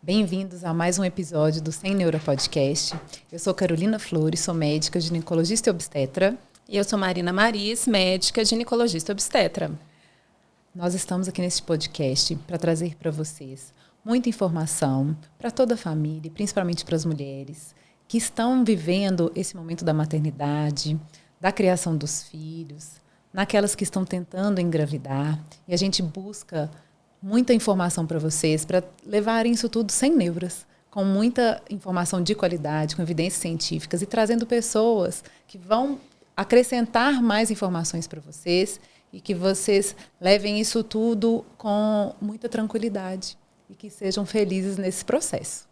Bem-vindos a mais um episódio do Sem Neura Podcast. Eu sou Carolina Flores, sou médica, ginecologista e obstetra. E eu sou Marina Maris, médica, ginecologista e obstetra. Nós estamos aqui neste podcast para trazer para vocês muita informação para toda a família, principalmente para as mulheres que estão vivendo esse momento da maternidade, da criação dos filhos, naquelas que estão tentando engravidar. E a gente busca muita informação para vocês, para levarem isso tudo sem neuras, com muita informação de qualidade, com evidências científicas e trazendo pessoas que vão acrescentar mais informações para vocês e que vocês levem isso tudo com muita tranquilidade e que sejam felizes nesse processo.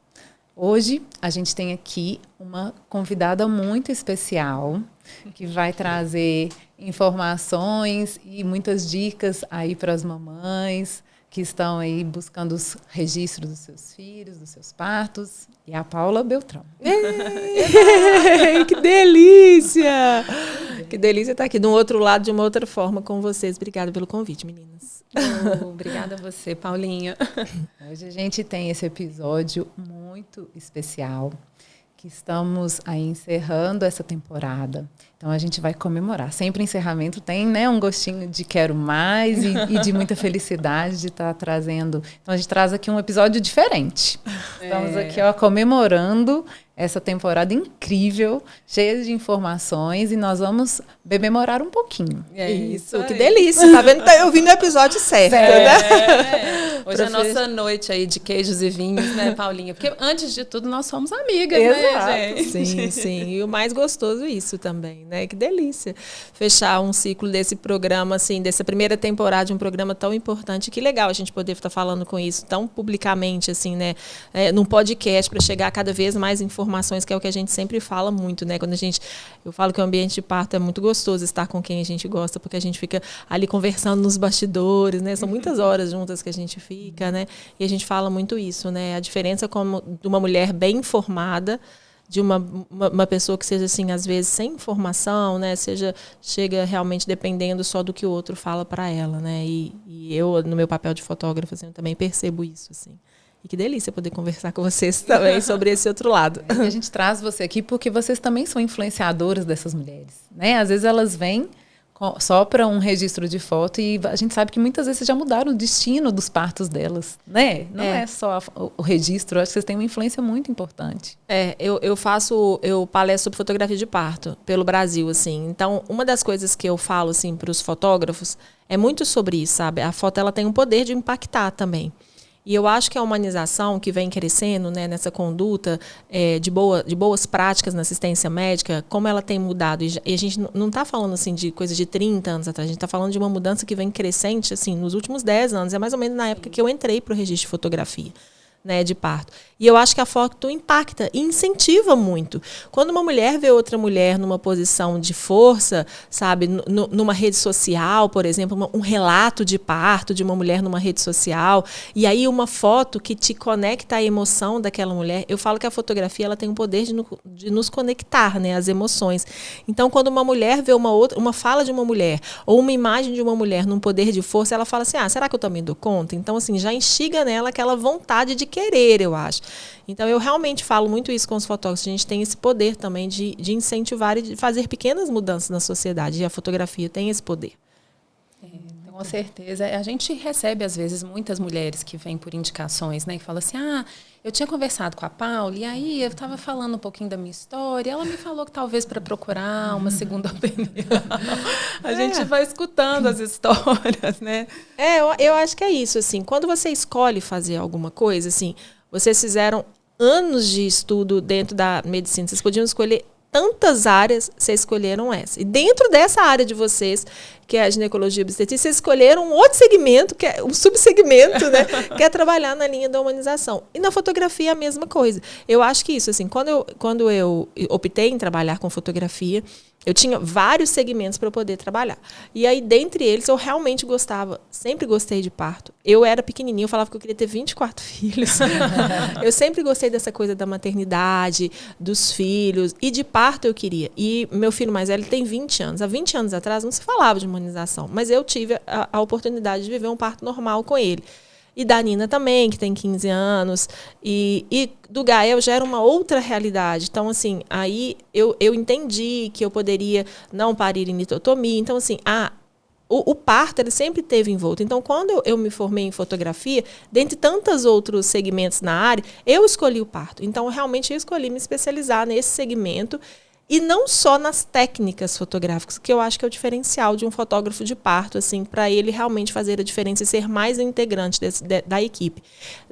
Hoje a gente tem aqui uma convidada muito especial que vai trazer informações e muitas dicas aí para as mamães que estão aí buscando os registros dos seus filhos, dos seus partos, e a Paula Beltrão. Que delícia! Que delícia estar aqui do outro lado, de uma outra forma, com vocês. Obrigada pelo convite, meninas. Obrigada a você, Paulinha. Hoje a gente tem esse episódio muito especial, que estamos aí encerrando essa temporada. Então, a gente vai comemorar. Sempre encerramento tem, né, um gostinho de quero mais e de muita felicidade de estar trazendo. Então, a gente traz aqui um episódio diferente. Estamos aqui comemorando essa temporada incrível, cheia de informações, e nós vamos bememorar um pouquinho. Isso, que delícia. Tá vendo? Eu vim no episódio certo, né? Hoje é a nossa noite aí de queijos e vinhos, né, Paulinha? Porque, antes de tudo, nós somos amigas, Exato. né, gente? Sim. E o mais gostoso isso também, né? Que delícia. Fechar um ciclo desse programa, assim, dessa primeira temporada de um programa tão importante. Que legal a gente poder estar falando com isso tão publicamente, assim, né? Num podcast, para chegar a cada vez mais informações, que é o que a gente sempre fala muito, né? Quando eu falo que o ambiente de parto é muito gostoso estar com quem a gente gosta, porque a gente fica ali conversando nos bastidores, né? São muitas horas juntas que a gente fica, né? E a gente fala muito isso, né? A diferença de uma mulher bem informada, de uma pessoa que seja, assim, às vezes sem informação, né? Chega realmente dependendo só do que o outro fala para ela, né? E eu, no meu papel de fotógrafa, assim, eu também percebo isso, assim. E que delícia poder conversar com vocês também sobre esse outro lado. E a gente traz você aqui porque vocês também são influenciadoras dessas mulheres, né? Às vezes elas vêm só para um registro de foto e a gente sabe que muitas vezes já mudaram o destino dos partos delas, né? Não é só o registro, eu acho que vocês têm uma influência muito importante. Eu palestro sobre fotografia de parto pelo Brasil, assim. Então, uma das coisas que eu falo, assim, para os fotógrafos é muito sobre isso, sabe? A foto, ela tem o poder de impactar também. E eu acho que a humanização que vem crescendo, né, nessa conduta de boas práticas na assistência médica, como ela tem mudado. E a gente não está falando, assim, de coisa de 30 anos atrás, a gente está falando de uma mudança que vem crescente, assim, nos últimos 10 anos. É mais ou menos na época que eu entrei para o registro de fotografia, né, de parto. E eu acho que a foto impacta e incentiva muito. Quando uma mulher vê outra mulher numa posição de força, sabe, numa rede social, por exemplo, um relato de parto de uma mulher numa rede social, e aí uma foto que te conecta à emoção daquela mulher, eu falo que a fotografia, ela tem o poder de nos conectar, né, às emoções. Então, quando uma mulher vê uma fala de uma mulher ou uma imagem de uma mulher num poder de força, ela fala assim, será que eu também dou conta? Então, assim, já instiga nela aquela vontade de querer, eu acho. Então, eu realmente falo muito isso com os fotógrafos. A gente tem esse poder também de incentivar e de fazer pequenas mudanças na sociedade. E a fotografia tem esse poder. Com certeza. A gente recebe, às vezes, muitas mulheres que vêm por indicações, né? Que falam assim, eu tinha conversado com a Paula e aí eu estava falando um pouquinho da minha história. Ela me falou que talvez para procurar uma segunda opinião. A gente vai escutando as histórias, né? Eu acho que é isso, assim. Quando você escolhe fazer alguma coisa, assim, vocês fizeram anos de estudo dentro da medicina. Vocês podiam escolher tantas áreas, vocês escolheram essa. E dentro dessa área de vocês, que é a ginecologia e obstetrícia, vocês escolheram um outro segmento, que é um subsegmento, né, que é trabalhar na linha da humanização. E na fotografia a mesma coisa. Eu acho que isso, assim, quando eu optei em trabalhar com fotografia, eu tinha vários segmentos para eu poder trabalhar. E aí, dentre eles, eu realmente sempre gostei de parto. Eu era pequenininha, eu falava que eu queria ter 24 filhos. Eu sempre gostei dessa coisa da maternidade, dos filhos, e de parto eu queria. E meu filho mais velho tem 20 anos. Há 20 anos atrás não se falava de humanização, mas eu tive a oportunidade de viver um parto normal com ele. E da Nina também, que tem 15 anos. E do Gael já era uma outra realidade. Então, assim, aí eu entendi que eu poderia não parir em litotomia. Então, assim, o parto ele sempre teve envolto. Então, quando eu me formei em fotografia, dentre tantos outros segmentos na área, eu escolhi o parto. Então, realmente, eu escolhi me especializar nesse segmento e não só nas técnicas fotográficas, que eu acho que é o diferencial de um fotógrafo de parto, assim, para ele realmente fazer a diferença e ser mais integrante da equipe.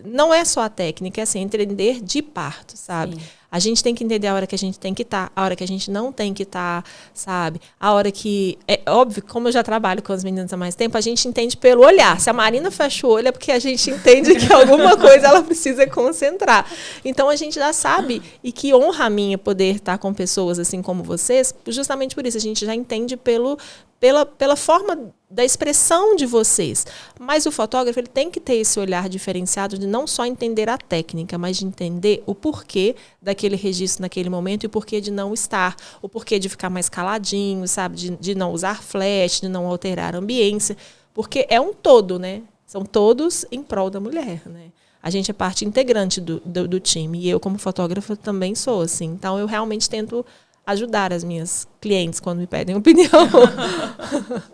Não é só a técnica, é assim, entender de parto, sabe? Sim. A gente tem que entender a hora que a gente tem que estar, a hora que a gente não tem que estar, sabe? A hora que... É óbvio, como eu já trabalho com as meninas há mais tempo, a gente entende pelo olhar. Se a Marina fecha o olho é porque a gente entende que alguma coisa ela precisa concentrar. Então, a gente já sabe, e que honra a minha poder estar com pessoas assim como vocês, justamente por isso. A gente já entende pela forma da expressão de vocês. Mas o fotógrafo ele tem que ter esse olhar diferenciado de não só entender a técnica, mas de entender o porquê daquele registro naquele momento e o porquê de não estar, o porquê de ficar mais caladinho, sabe? De não usar flash, de não alterar a ambiência. Porque é um todo, né? São todos em prol da mulher, né? A gente é parte integrante do time. E eu, como fotógrafa, também sou, assim. Então, eu realmente tento ajudar as minhas clientes quando me pedem opinião.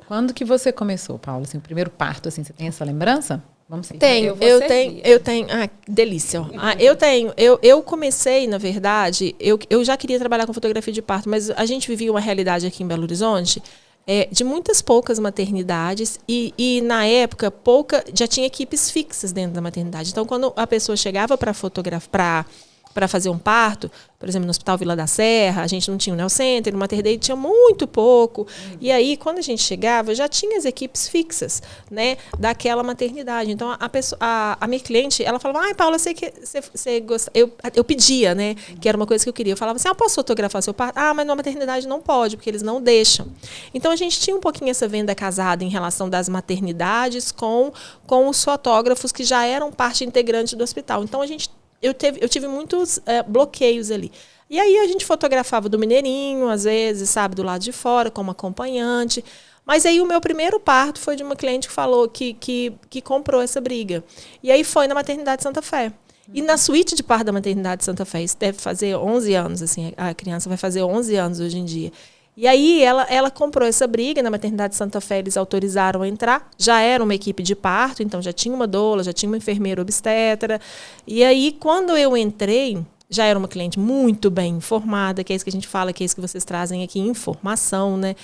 Quando que você começou, Paula? Assim, o primeiro parto, assim, você tem essa lembrança? Vamos seguir. Eu tenho. Ah, que delícia. Eu comecei, na verdade, eu já queria trabalhar com fotografia de parto, mas a gente vivia uma realidade aqui em Belo Horizonte de muitas poucas maternidades e na época, já tinha equipes fixas dentro da maternidade. Então, quando a pessoa chegava para fotografar, para fazer um parto, por exemplo, no Hospital Vila da Serra, a gente não tinha o Neocenter, no Mater Dei tinha muito pouco. E aí, quando a gente chegava, já tinha as equipes fixas, né, daquela maternidade. Então, a minha cliente, ela falava, Paula, eu sei que você gosta. Eu pedia, né, que era uma coisa que eu queria. Eu falava assim, posso fotografar seu parto? Mas na maternidade não pode, porque eles não deixam. Então, a gente tinha um pouquinho essa venda casada em relação das maternidades com os fotógrafos que já eram parte integrante do hospital. Então, eu tive muitos bloqueios ali. E aí a gente fotografava do Mineirinho, às vezes, sabe, do lado de fora, como acompanhante. Mas aí o meu primeiro parto foi de uma cliente que falou que comprou essa briga. E aí foi na maternidade Santa Fé. E na suíte de parto da maternidade Santa Fé, isso deve fazer 11 anos, assim, a criança vai fazer 11 anos hoje em dia. E aí ela comprou essa briga, na maternidade Santa Fé eles autorizaram a entrar, já era uma equipe de parto, então já tinha uma doula, já tinha uma enfermeira obstetra. E aí quando eu entrei, já era uma cliente muito bem informada, que é isso que a gente fala, que é isso que vocês trazem aqui, informação, né?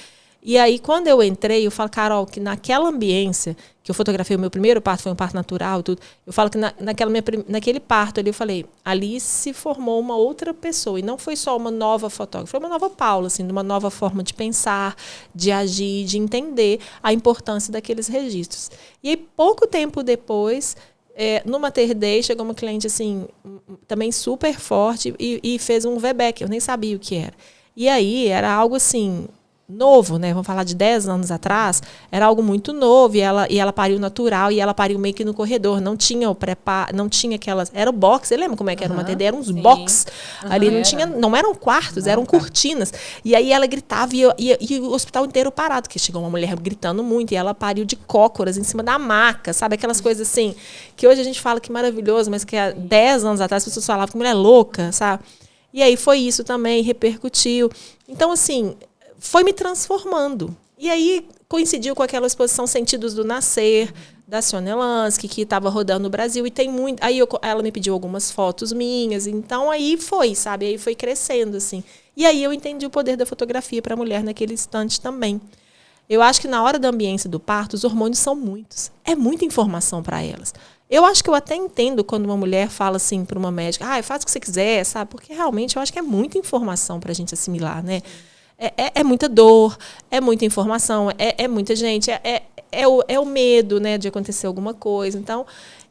E aí, quando eu entrei, eu falo, Carol, que naquela ambiência, que eu fotografei o meu primeiro parto, foi um parto natural e tudo, eu falo que naquele parto ali, eu falei, ali se formou uma outra pessoa, e não foi só uma nova fotógrafa, foi uma nova Paula, assim, uma nova forma de pensar, de agir, de entender a importância daqueles registros. E aí, pouco tempo depois, no Mater Dei, chegou uma cliente, assim, também super forte, e fez um VBEC, eu nem sabia o que era. E aí, era algo assim novo, né? Vamos falar de 10 anos atrás, era algo muito novo, e ela pariu natural, e ela pariu meio que no corredor, não tinha o preparo, não tinha aquelas, era o box, você lembra como é que era uma TD? Eram uns box, ali não eram quartos, eram cortinas, e aí ela gritava, e o hospital inteiro parado, porque chegou uma mulher gritando muito, e ela pariu de cócoras em cima da maca, sabe? Aquelas coisas assim, que hoje a gente fala que maravilhoso, mas que há 10 anos atrás as pessoas falavam que mulher louca, sabe? E aí foi isso também, repercutiu. Então, assim, foi me transformando. E aí coincidiu com aquela exposição Sentidos do Nascer, da Sônia Lansky, que estava rodando no Brasil. E tem muito. Aí ela me pediu algumas fotos minhas. Então aí foi, sabe? Aí foi crescendo, assim. E aí eu entendi o poder da fotografia para a mulher naquele instante também. Eu acho que na hora da ambiência do parto, os hormônios são muitos. É muita informação para elas. Eu acho que eu até entendo quando uma mulher fala assim para uma médica, faz o que você quiser, sabe? Porque realmente eu acho que é muita informação para a gente assimilar, né? É muita dor, é muita informação, é muita gente, é o medo, né, de acontecer alguma coisa. Então,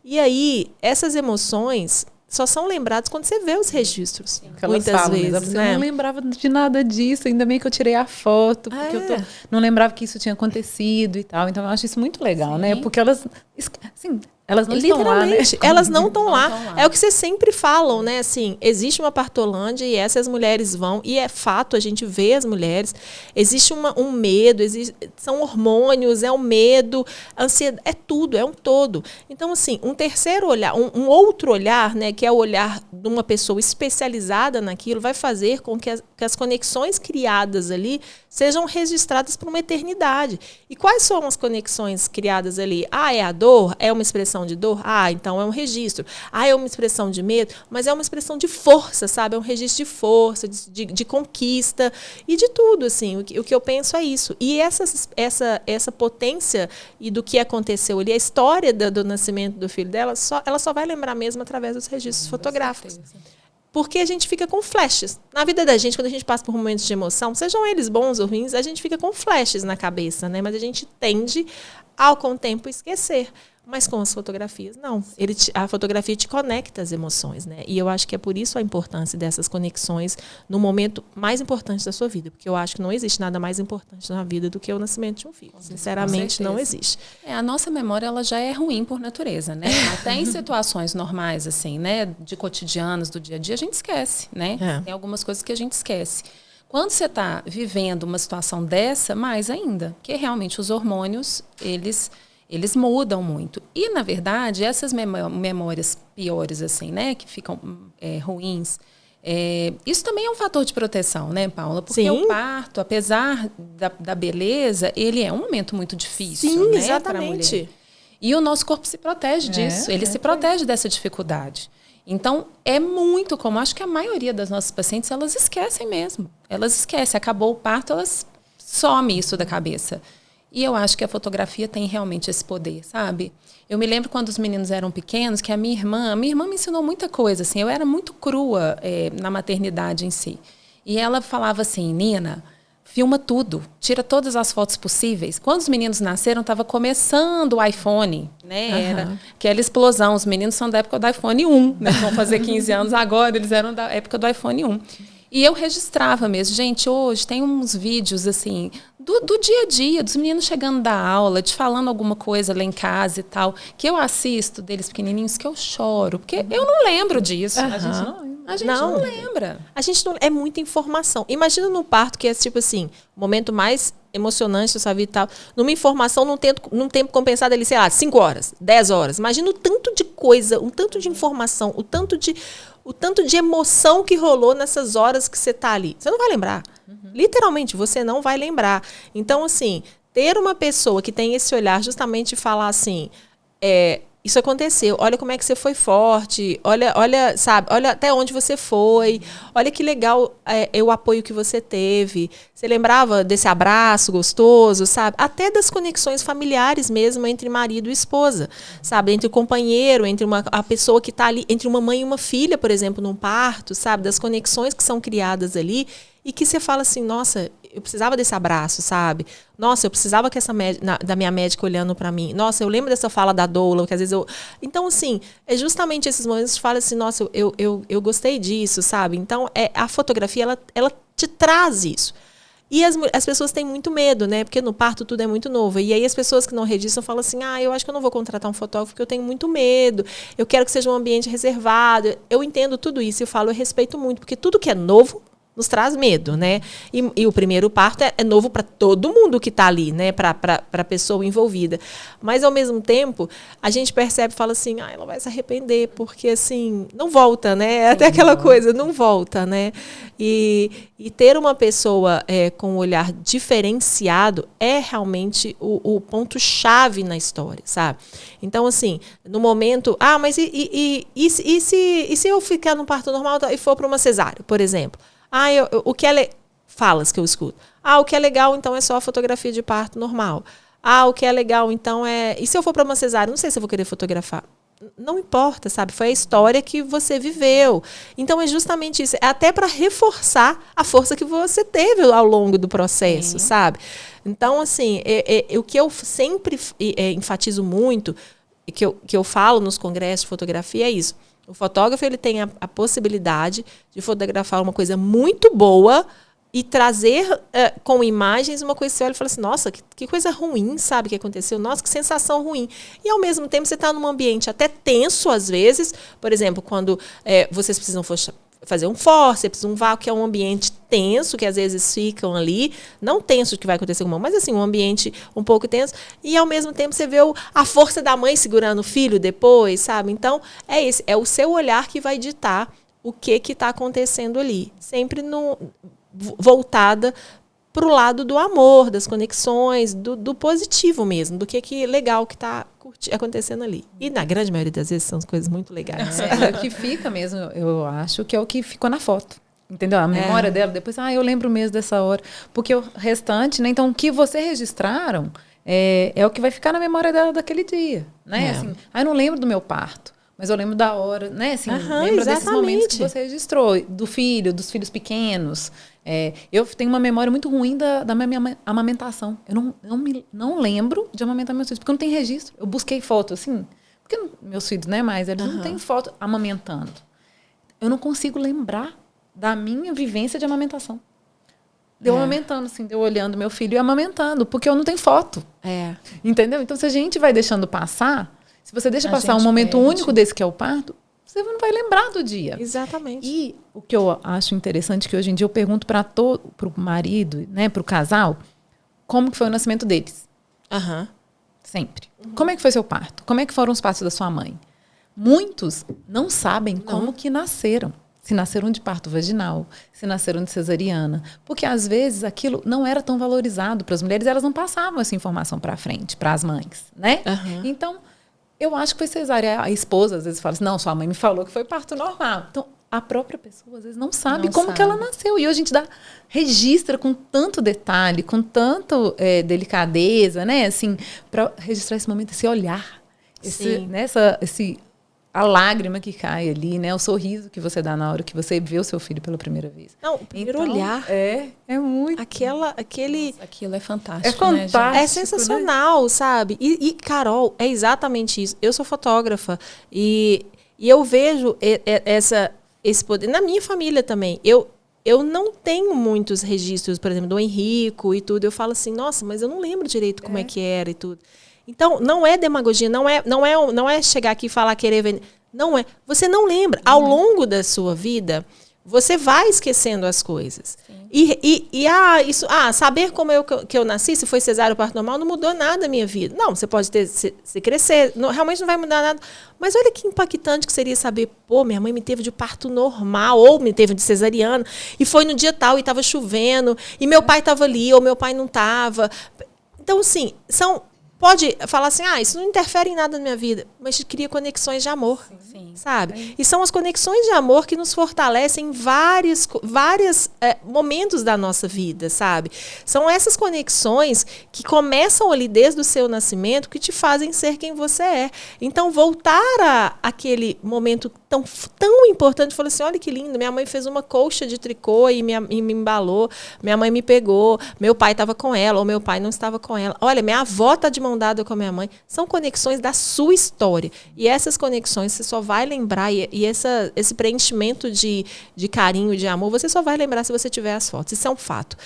e aí, essessas emoções só são lembradas quando você vê os registros. Muitas vezes. Você não lembrava de nada disso, ainda bem que eu tirei a foto, porque não lembrava que isso tinha acontecido e tal. Então, eu acho isso muito legal, né? Porque elas, assim, Elas não estão lá, né? Literalmente, elas não estão lá. É o que vocês sempre falam, né? Assim, existe uma partolândia e essas mulheres vão, e é fato, a gente vê as mulheres, existe um medo, são hormônios, é o medo, ansiedade, é tudo, é um todo. Então, assim, um terceiro olhar, um outro olhar, né, que é o olhar de uma pessoa especializada naquilo, vai fazer com que as conexões criadas ali sejam registradas por uma eternidade. E quais são as conexões criadas ali? Ah, é a dor? É uma expressão de dor? Ah, então é um registro. Ah, é uma expressão de medo? Mas é uma expressão de força, sabe? É um registro de força, de conquista e de tudo, assim. O que eu penso é isso. E essa potência e do que aconteceu ali, a história do nascimento do filho dela, ela só vai lembrar mesmo através dos registros fotográficos. Porque a gente fica com flashes. Na vida da gente, quando a gente passa por momentos de emoção, sejam eles bons ou ruins, a gente fica com flashes na cabeça, né? Mas a gente tende, com o tempo, esquecer. Mas com as fotografias, não. A fotografia te conecta às emoções, né? E eu acho que é por isso a importância dessas conexões no momento mais importante da sua vida. Porque eu acho que não existe nada mais importante na vida do que o nascimento de um filho. Sinceramente, não existe. A nossa memória, ela já é ruim por natureza, né? Até em situações normais, assim, né? De cotidianos, do dia a dia, a gente esquece, né? Tem algumas coisas que a gente esquece. Quando você está vivendo uma situação dessa, mais ainda. Porque realmente os hormônios, eles mudam muito. E, na verdade, essas memórias piores, assim, né, que ficam ruins, isso também é um fator de proteção, né, Paula? Porque o parto, apesar da beleza, ele é um momento muito difícil, né, exatamente. Pra mulher. E o nosso corpo se protege disso, ele se protege dessa dificuldade. Então, é muito comum, acho que a maioria das nossas pacientes, elas esquecem mesmo. Elas esquecem, acabou o parto, elas somem isso da cabeça. E eu acho que a fotografia tem realmente esse poder, sabe? Eu me lembro quando os meninos eram pequenos, que a minha irmã me ensinou muita coisa, assim. Eu era muito crua na maternidade em si. E ela falava assim, Nina, filma tudo, tira todas as fotos possíveis. Quando os meninos nasceram, estava começando o iPhone, né? Era aquela explosão. Os meninos são da época do iPhone 1, né? Vão fazer 15 anos agora, eles eram da época do iPhone 1. E eu registrava mesmo. Gente, hoje tem uns vídeos, assim, do dia a dia, dos meninos chegando da aula, de falando alguma coisa lá em casa e tal, que eu assisto deles pequenininhos, que eu choro. Porque eu não lembro disso. A gente não lembra. A gente não... É muita informação. Imagina no parto, que é tipo assim, o momento mais emocionante da sua vida e tal. Numa informação, num tempo compensado ali, sei lá, 5 horas, 10 horas. Imagina o tanto de coisa, um tanto de informação, o tanto de emoção que rolou nessas horas que você está ali. Você não vai lembrar. Literalmente, você não vai lembrar. Então, assim, ter uma pessoa que tem esse olhar justamente falar assim, isso aconteceu, olha como é que você foi forte, olha, sabe, olha até onde você foi, olha que legal o apoio que você teve. Você lembrava desse abraço gostoso, sabe? Até das conexões familiares mesmo entre marido e esposa, sabe? Entre o companheiro, entre a pessoa que está ali, entre uma mãe e uma filha, por exemplo, num parto, sabe? Das conexões que são criadas ali e que você fala assim, nossa, eu precisava desse abraço, sabe? Nossa, eu precisava que da minha médica olhando para mim. Nossa, eu lembro dessa fala da doula, que às vezes eu... Então, assim, é justamente esses momentos que fala assim, nossa, eu gostei disso, sabe? Então, a fotografia, ela te traz isso. E as pessoas têm muito medo, né? Porque no parto tudo é muito novo. E aí as pessoas que não registram falam assim, eu acho que eu não vou contratar um fotógrafo porque eu tenho muito medo. Eu quero que seja um ambiente reservado. Eu entendo tudo isso e eu respeito muito, porque tudo que é novo nos traz medo, né? E o primeiro parto é novo para todo mundo que está ali, né? Para a pessoa envolvida. Mas, ao mesmo tempo, a gente percebe e fala assim, ela vai se arrepender, porque, assim, não volta, né? Até aquela coisa, não volta, né? E ter uma pessoa com um olhar diferenciado é realmente o ponto-chave na história, sabe? Então, assim, no momento... mas e se eu ficar no parto normal e for para uma cesárea, por exemplo? O que é falas que eu escuto. O que é legal, então, é só a fotografia de parto normal. O que é legal, então, e se eu for para uma cesárea? Não sei se eu vou querer fotografar. Não importa, sabe? Foi a história que você viveu. Então, é justamente isso. É até para reforçar a força que você teve ao longo do processo, sabe? Então, assim, o que eu sempre enfatizo muito, que eu falo nos congressos de fotografia, é isso. O fotógrafo ele tem a possibilidade de fotografar uma coisa muito boa e trazer com imagens uma coisa que você olha e fala assim, nossa, que coisa ruim, sabe, que aconteceu? Nossa, que sensação ruim. E, ao mesmo tempo, você está num ambiente até tenso, às vezes. Por exemplo, quando vocês precisam fazer um fórceps, um vácuo, que é um ambiente tenso, que às vezes ficam ali, não tenso que vai acontecer com a mão, mas assim, um ambiente um pouco tenso, e ao mesmo tempo você vê a força da mãe segurando o filho depois, sabe? Então, é o seu olhar que vai ditar o que está acontecendo ali. Sempre voltada para o lado do amor, das conexões, do positivo mesmo, do que legal que está acontecendo ali. E na grande maioria das vezes são coisas muito legais. O que fica mesmo, eu acho, que é o que ficou na foto. Entendeu? A memória dela, depois, eu lembro mesmo dessa hora. Porque o restante, né? Então, o que vocês registraram é o que vai ficar na memória dela daquele dia. Né? Assim, eu não lembro do meu parto. Mas eu lembro da hora, né? Assim, lembro desses momentos que você registrou, do filho, dos filhos pequenos. Eu tenho uma memória muito ruim da minha amamentação. Eu não lembro de amamentar meus filhos, porque eu não tenho registro. Eu busquei foto, assim, porque meus filhos, né, mais, eles não têm foto amamentando. Eu não consigo lembrar da minha vivência de amamentação. Deu amamentando, assim, deu olhando meu filho e amamentando, porque eu não tenho foto. Entendeu? Então, se a gente vai deixando passar, se você deixa passar um momento único desse que é o parto, você não vai lembrar do dia. Exatamente. E o que eu acho interessante, que hoje em dia eu pergunto para o marido, né, para o casal, como que foi o nascimento deles. Sempre. Como é que foi seu parto? Como é que foram os partos da sua mãe? Muitos não sabem como que nasceram. Se nasceram de parto vaginal, se nasceram de cesariana. Porque, às vezes, aquilo não era tão valorizado para as mulheres, elas não passavam essa informação para frente, para as mães, né? Então, eu acho que foi cesárea. A esposa, às vezes, fala assim, não, sua mãe me falou que foi parto normal. Então, a própria pessoa, às vezes, não sabe que ela nasceu. E hoje a gente registra com tanto detalhe, com tanto delicadeza, né? Assim, para registrar esse momento, esse olhar. A lágrima que cai ali, né? O sorriso que você dá na hora que você vê o seu filho pela primeira vez. Não, o primeiro olhar. É muito. Aquilo é fantástico, né, gente? É sensacional, né? Sabe? E, Carol, é exatamente isso. Eu sou fotógrafa e eu vejo esse poder. Na minha família também. Eu não tenho muitos registros, por exemplo, do Henrico e tudo. Eu falo assim, nossa, mas eu não lembro direito como é que era e tudo. Então, não é demagogia, não é chegar aqui e falar, querer vender. Não é. Você não lembra. Ao longo da sua vida, você vai esquecendo as coisas. Saber como que eu nasci, se foi cesárea ou parto normal, não mudou nada na minha vida. Não, você pode se crescer, realmente não vai mudar nada. Mas olha que impactante que seria saber, minha mãe me teve de parto normal, ou me teve de cesariana, e foi no dia tal, e estava chovendo, e meu pai estava ali, ou meu pai não estava. Então, assim, pode falar assim, isso não interfere em nada na minha vida, mas cria conexões de amor, sabe? E são as conexões de amor que nos fortalecem em vários momentos da nossa vida, sabe? São essas conexões que começam ali desde o seu nascimento que te fazem ser quem você é. Então, voltar àquele momento tão importante, falou assim, olha que lindo, minha mãe fez uma colcha de tricô e me embalou, minha mãe me pegou, meu pai estava com ela, ou meu pai não estava com ela. Olha, minha avó está de mão dada com a minha mãe. São conexões da sua história. E essas conexões você só vai lembrar, e esse preenchimento de carinho, de amor, você só vai lembrar se você tiver as fotos. Isso é um fato.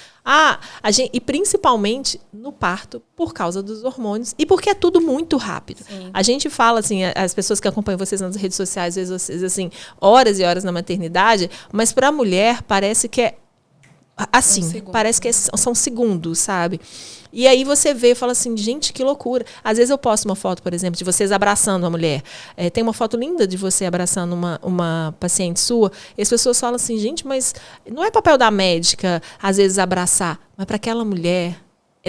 E principalmente no parto, por causa dos hormônios e porque é tudo muito rápido. A gente fala, assim, as pessoas que acompanham vocês nas redes sociais, às vezes vocês, assim, horas e horas na maternidade, mas para a mulher parece que é assim, parece que são segundos, sabe? E aí você vê e fala assim, gente, que loucura. Às vezes eu posto uma foto, por exemplo, de vocês abraçando uma mulher. Tem uma foto linda de você abraçando uma paciente sua. E as pessoas falam assim, gente, mas não é papel da médica, às vezes, abraçar. Mas para aquela mulher,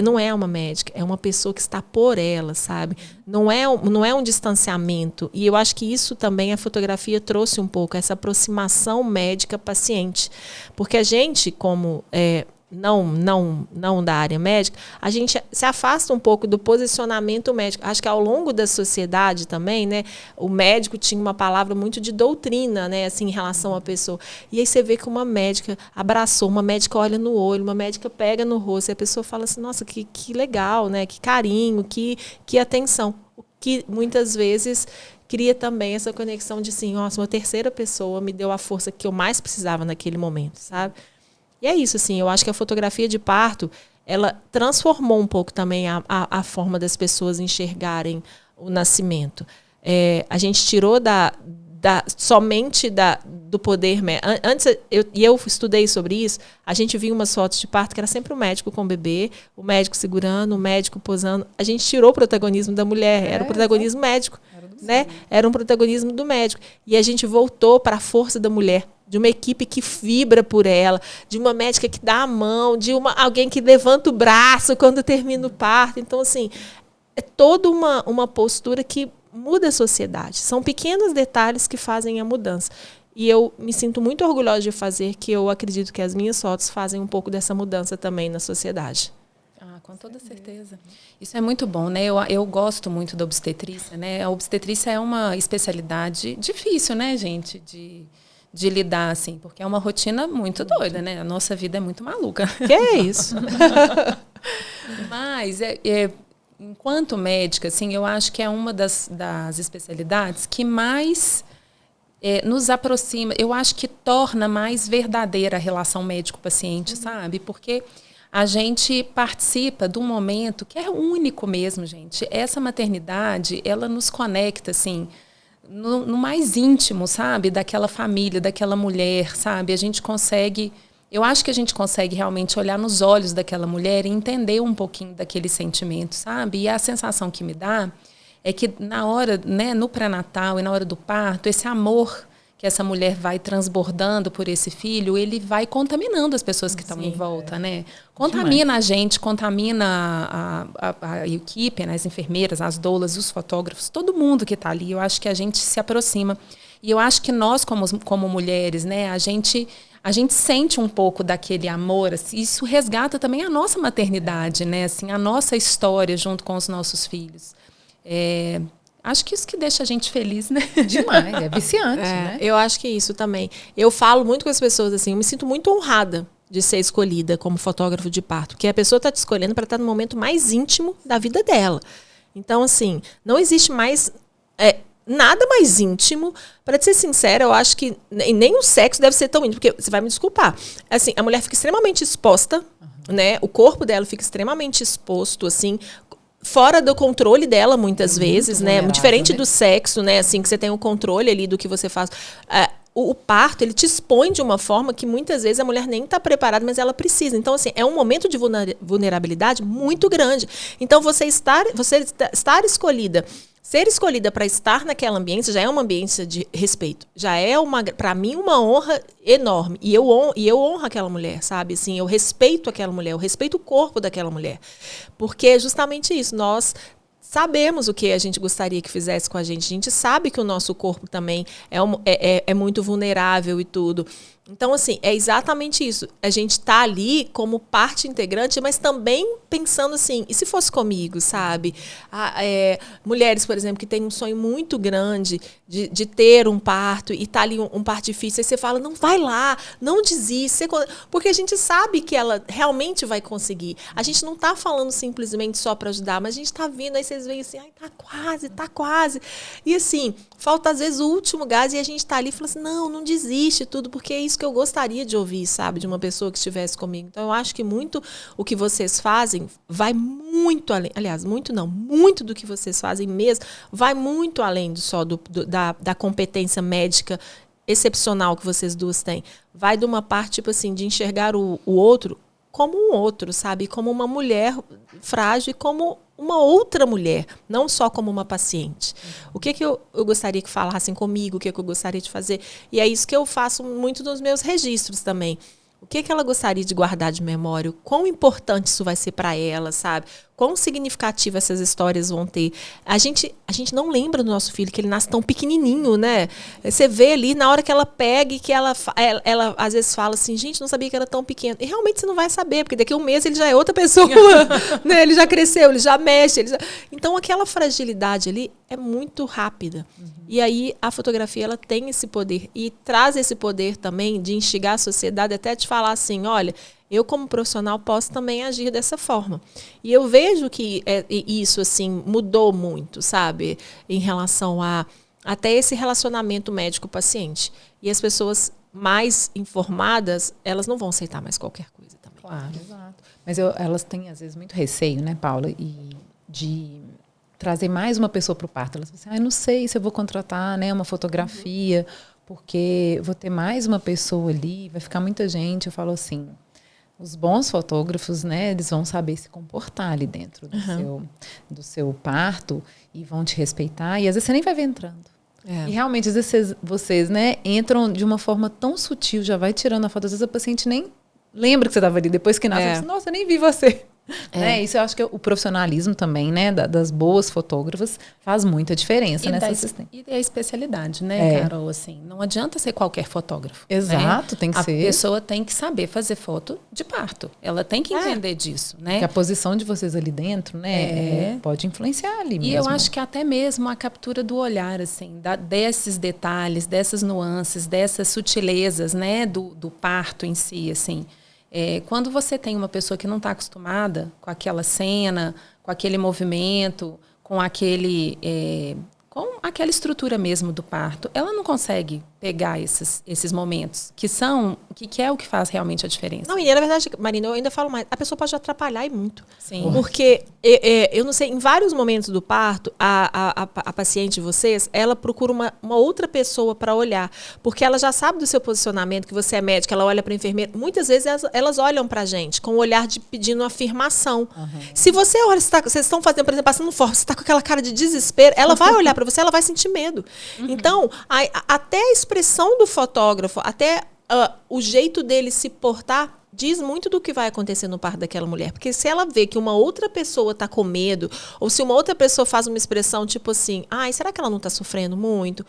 não é uma médica, é uma pessoa que está por ela, sabe? Não é um distanciamento. E eu acho que isso também a fotografia trouxe um pouco, essa aproximação médica-paciente. Porque a gente, como não da área médica, a gente se afasta um pouco do posicionamento médico. Acho que ao longo da sociedade também, né, o médico tinha uma palavra muito de doutrina, né, assim, em relação à pessoa. E aí você vê que uma médica abraçou, uma médica olha no olho, uma médica pega no rosto, e a pessoa fala assim, nossa, que legal, né, que carinho, que atenção. O que muitas vezes cria também essa conexão de assim, nossa, uma terceira pessoa me deu a força que eu mais precisava naquele momento, sabe? E é isso, assim, eu acho que a fotografia de parto, ela transformou um pouco também a forma das pessoas enxergarem o nascimento. A gente tirou somente do poder. Antes, eu estudei sobre isso, a gente via umas fotos de parto que era sempre o médico com o bebê, o médico segurando, o médico posando. A gente tirou o protagonismo da mulher, era o protagonismo médico. Né? Era um protagonismo do médico. E a gente voltou para a força da mulher, de uma equipe que vibra por ela, de uma médica que dá a mão, de alguém que levanta o braço quando termina o parto. Então, assim, é toda uma postura que muda a sociedade. São pequenos detalhes que fazem a mudança. E eu me sinto muito orgulhosa de fazer, que eu acredito que as minhas fotos fazem um pouco dessa mudança também na sociedade. Com toda certeza. Isso é muito bom, né? Eu gosto muito da obstetrícia, né? A obstetrícia é uma especialidade difícil, né, gente, de lidar, assim, porque é uma rotina muito doida, né? A nossa vida é muito maluca. Que é isso? Mas, enquanto médica, assim, eu acho que é uma das especialidades que mais nos aproxima, eu acho que torna mais verdadeira a relação médico-paciente, sabe? Porque a gente participa de um momento que é único mesmo, gente. Essa maternidade, ela nos conecta, assim, no mais íntimo, sabe? Daquela família, daquela mulher, sabe? A gente consegue... Eu acho que a gente consegue realmente olhar nos olhos daquela mulher e entender um pouquinho daquele sentimento, sabe? E a sensação que me dá é que na hora, né, no pré-natal e na hora do parto, esse amor que essa mulher vai transbordando por esse filho, ele vai contaminando as pessoas que estão em volta, né? Contamina a gente, contamina a equipe, né? As enfermeiras, as doulas, os fotógrafos, todo mundo que está ali. Eu acho que a gente se aproxima. E eu acho que nós, como mulheres, né? A gente sente um pouco daquele amor. Assim, isso resgata também a nossa maternidade, né? Assim, a nossa história junto com os nossos filhos. Acho que isso que deixa a gente feliz, né? Demais, é viciante, né? Eu acho que isso também. Eu falo muito com as pessoas assim, eu me sinto muito honrada de ser escolhida como fotógrafo de parto, porque a pessoa está te escolhendo para estar no momento mais íntimo da vida dela. Então, assim, não existe mais nada mais íntimo. Para ser sincera, eu acho que nem o sexo deve ser tão íntimo, porque você vai me desculpar. Assim, a mulher fica extremamente exposta, né? O corpo dela fica extremamente exposto, assim, fora do controle dela, muitas vezes, né? Diferente do sexo, né? Assim, que você tem o controle ali do que você faz. O parto, ele te expõe de uma forma que muitas vezes a mulher nem está preparada, mas ela precisa. Então, assim, é um momento de vulnerabilidade muito grande. Então, você estar escolhida, ser escolhida para estar naquela ambiência já é uma ambiência de respeito. Já é, para mim, uma honra enorme. E eu honro aquela mulher, sabe? Assim, eu respeito aquela mulher, eu respeito o corpo daquela mulher. Porque é justamente isso. Nós sabemos o que a gente gostaria que fizesse com a gente. A gente sabe que o nosso corpo também é muito vulnerável e tudo. Então, assim, é exatamente isso. A gente está ali como parte integrante, mas também pensando assim, e se fosse comigo, sabe? Mulheres, por exemplo, que têm um sonho muito grande de ter um parto e tá ali um parto difícil, aí você fala, não, vai lá, não desiste, porque a gente sabe que ela realmente vai conseguir. A gente não está falando simplesmente só para ajudar, mas a gente está vindo, aí vocês veem assim, ai, tá quase. E assim, falta às vezes o último gás e a gente está ali e fala assim, não desiste tudo, porque é isso que eu gostaria de ouvir, sabe, de uma pessoa que estivesse comigo. Então, eu acho que muito o que vocês fazem vai muito além, aliás, muito do que vocês fazem mesmo, vai muito além só da competência médica excepcional que vocês duas têm. Vai de uma parte, tipo assim, de enxergar o outro como um outro, sabe, como uma mulher frágil e como uma outra mulher, não só como uma paciente. O que eu gostaria que falassem comigo, o que eu gostaria de fazer. E é isso que eu faço muito nos meus registros também. O que ela gostaria de guardar de memória? O quão importante isso vai ser para ela, sabe? Quão significativa essas histórias vão ter. A gente não lembra do nosso filho, que ele nasce tão pequenininho, né? Você vê ali, na hora que ela pega e que ela às vezes fala assim, gente, não sabia que era tão pequeno. E realmente você não vai saber, porque daqui a um mês ele já é outra pessoa, né? Ele já cresceu, ele já mexe. Então, aquela fragilidade ali é muito rápida. E aí, a fotografia, ela tem esse poder. E traz esse poder também de instigar a sociedade até te falar assim, olha, eu como profissional posso também agir dessa forma. E eu vejo que isso assim mudou muito, sabe? Em relação a até esse relacionamento médico-paciente. E as pessoas mais informadas, elas não vão aceitar mais qualquer coisa também. Claro, exato. Mas elas têm, às vezes, muito receio, né, Paula, de trazer mais uma pessoa para o parto. Elas falam assim, não sei se eu vou contratar, né, uma fotografia, porque vou ter mais uma pessoa ali, vai ficar muita gente. Eu falo assim, os bons fotógrafos, né, eles vão saber se comportar ali dentro do seu parto e vão te respeitar. E às vezes você nem vai ver entrando. E realmente, às vezes vocês, né, entram de uma forma tão sutil, já vai tirando a foto. Às vezes a paciente nem lembra que você estava ali. Depois que nasce, você diz, nossa, eu nem vi você. Né? Isso eu acho que o profissionalismo também, né, das boas fotógrafas faz muita diferença nessa assistência. E a especialidade, né, Carol? Assim, não adianta ser qualquer fotógrafo. Exato, né? tem que ser. A pessoa tem que saber fazer foto de parto. Ela tem que entender disso, né? Porque a posição de vocês ali dentro, né, pode influenciar ali mesmo. E eu acho que até mesmo a captura do olhar, assim, desses detalhes, dessas nuances, dessas sutilezas, né, do parto em si, assim. Quando você tem uma pessoa que não está acostumada com aquela cena, com aquele movimento, com aquela estrutura mesmo do parto, ela não consegue pegar esses momentos, que é o que faz realmente a diferença. Não, e na verdade, Marina, eu ainda falo mais, a pessoa pode atrapalhar e muito. Sim. Porque, eu não sei, em vários momentos do parto, a paciente de vocês, ela procura uma outra pessoa para olhar, porque ela já sabe do seu posicionamento, que você é médica, ela olha para a enfermeira. Muitas vezes elas olham para a gente com o olhar de pedindo afirmação. Se você olha, vocês estão fazendo, por exemplo, passando fome, você está com aquela cara de desespero, ela vai olhar para você, ela vai sentir medo. Então, até a expressão do fotógrafo, até o jeito dele se portar, diz muito do que vai acontecer no parto daquela mulher. Porque se ela vê que uma outra pessoa está com medo, ou se uma outra pessoa faz uma expressão tipo assim, será que ela não está sofrendo muito?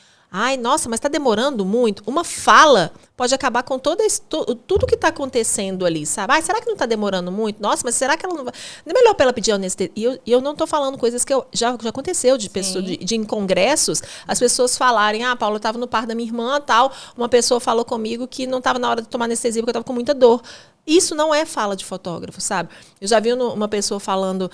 Nossa, mas está demorando muito. Uma fala pode acabar com tudo que está acontecendo ali, sabe? Será que não está demorando muito? Nossa, mas será que ela não vai... Não é melhor para ela pedir anestesia? E eu não estou falando coisas que já aconteceu de pessoa, em congressos, as pessoas falarem, Paula, eu estava no parto da minha irmã, tal, uma pessoa falou comigo que não estava na hora de tomar anestesia porque eu estava com muita dor. Isso não é fala de fotógrafo, sabe? Eu já vi uma pessoa falando